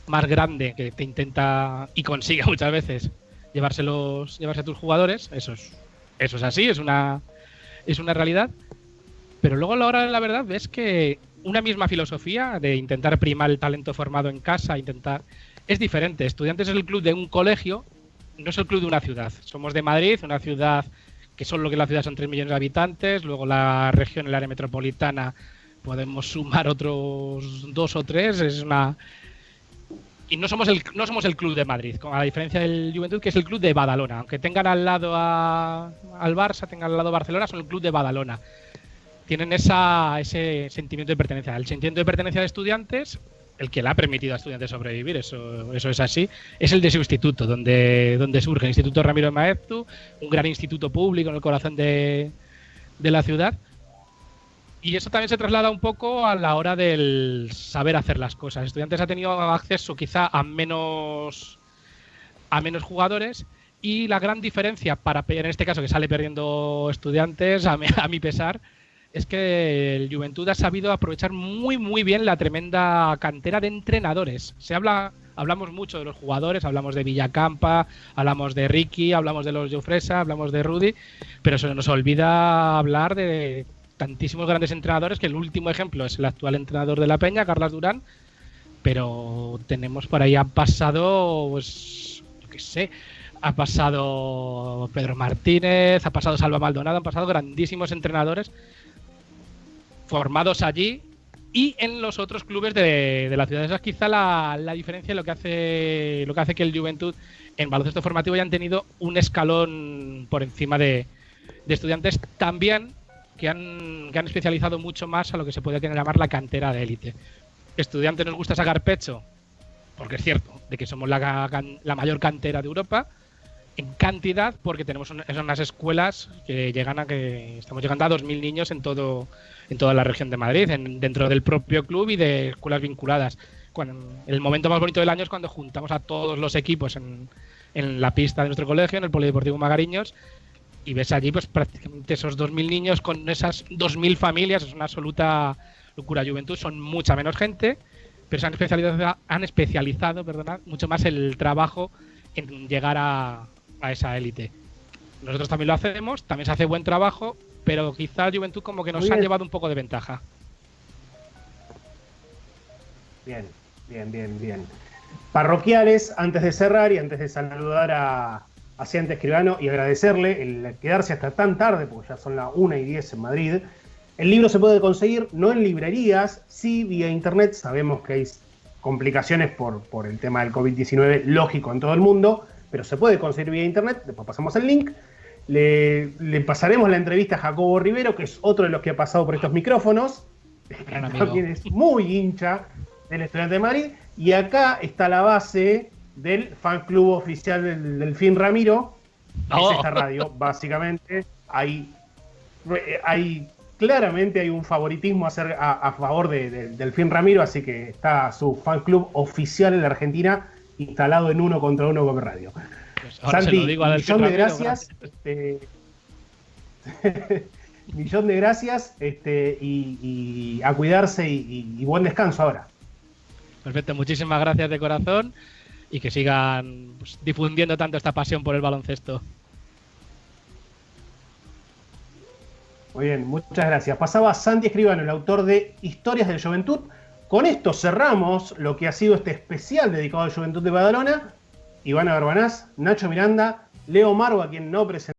más grande que te intenta y consigue muchas veces llevarse a tus jugadores. Eso es así, es una realidad. Pero luego a la hora de la verdad ves que una misma filosofía de intentar primar el talento formado en casa, es diferente. Estudiantes es el club de un colegio, no es el club de una ciudad. Somos de Madrid, una ciudad que solo lo que es la ciudad son 3 millones de habitantes, luego la región, el área metropolitana, podemos sumar otros 2 o 3, y no somos el club de Madrid, a la diferencia del Juventud, que es el club de Badalona. Aunque tengan al lado al Barça, tengan al lado Barcelona, son el club de Badalona. Tienen ese sentimiento de pertenencia. El sentimiento de pertenencia de Estudiantes, el que le ha permitido a Estudiantes sobrevivir, eso es así, es el de su instituto, donde surge el Instituto Ramiro de Maeztu, un gran instituto público en el corazón de la ciudad. Y eso también se traslada un poco a la hora del saber hacer las cosas. Estudiantes ha tenido acceso quizá a menos jugadores, y la gran diferencia, en este caso que sale perdiendo Estudiantes, a mi pesar, es que el Juventud ha sabido aprovechar muy muy bien la tremenda cantera de entrenadores. Hablamos mucho de los jugadores, hablamos de Villacampa, hablamos de Ricky, hablamos de los Jofresa, hablamos de Rudy, pero se nos olvida hablar de tantísimos grandes entrenadores, que el último ejemplo es el actual entrenador de la Peña, Carlos Durán, pero tenemos por ahí, ha pasado, pues, yo qué sé, ha pasado Pedro Martínez, ha pasado Salva Maldonado, han pasado grandísimos entrenadores formados allí y en los otros clubes de la ciudad. Esa es quizá la diferencia, lo que hace que el Juventud en baloncesto formativo hayan tenido un escalón por encima de Estudiantes, también que han especializado mucho más a lo que se puede llamar la cantera de élite. Estudiantes nos gusta sacar pecho, porque es cierto, de que somos la mayor cantera de Europa, en cantidad, porque tenemos unas escuelas que estamos llegando a 2.000 niños en toda la región de Madrid, dentro del propio club y de escuelas vinculadas. El momento más bonito del año es cuando juntamos a todos los equipos en la pista de nuestro colegio, en el Polideportivo Magariños, y ves allí pues prácticamente esos 2.000 niños con esas 2.000 familias. Es una absoluta locura. Juventud son mucha menos gente, pero se han especializado mucho más el trabajo en llegar a esa élite. Nosotros también lo hacemos, también se hace buen trabajo, pero quizá Juventud como que nos han llevado un poco de ventaja. Bien. Parroquiales, antes de cerrar y antes de saludar a Santi Escribano y agradecerle el quedarse hasta tan tarde, porque ya son las 1:10 en Madrid. El libro se puede conseguir no en librerías, sí vía internet. Sabemos que hay complicaciones por el tema del COVID-19, lógico en todo el mundo, pero se puede conseguir vía internet. Después pasamos el link. Le pasaremos la entrevista a Jacobo Rivero, que es otro de los que ha pasado por estos micrófonos, también es muy hincha del Estudiante de Madrid. Y acá está la base del fan club oficial del Delfín Ramiro, es esta radio. Básicamente claramente hay un favoritismo a favor del Delfín Ramiro, así que está su fan club oficial en la Argentina instalado en 1 contra 1 con radio. Pues ahora Santi, se lo digo a millón de gracias. Millón de gracias y a cuidarse y buen descanso ahora. Perfecto, muchísimas gracias de corazón y que sigan pues, difundiendo tanto esta pasión por el baloncesto. Muy bien, muchas gracias. Pasaba Santi Escribano, el autor de Historias del Juventud. Con esto cerramos lo que ha sido este especial dedicado al Juventud de Badalona. Ivana Barbanás, Nacho Miranda, Leo Margo, a quien no presentamos.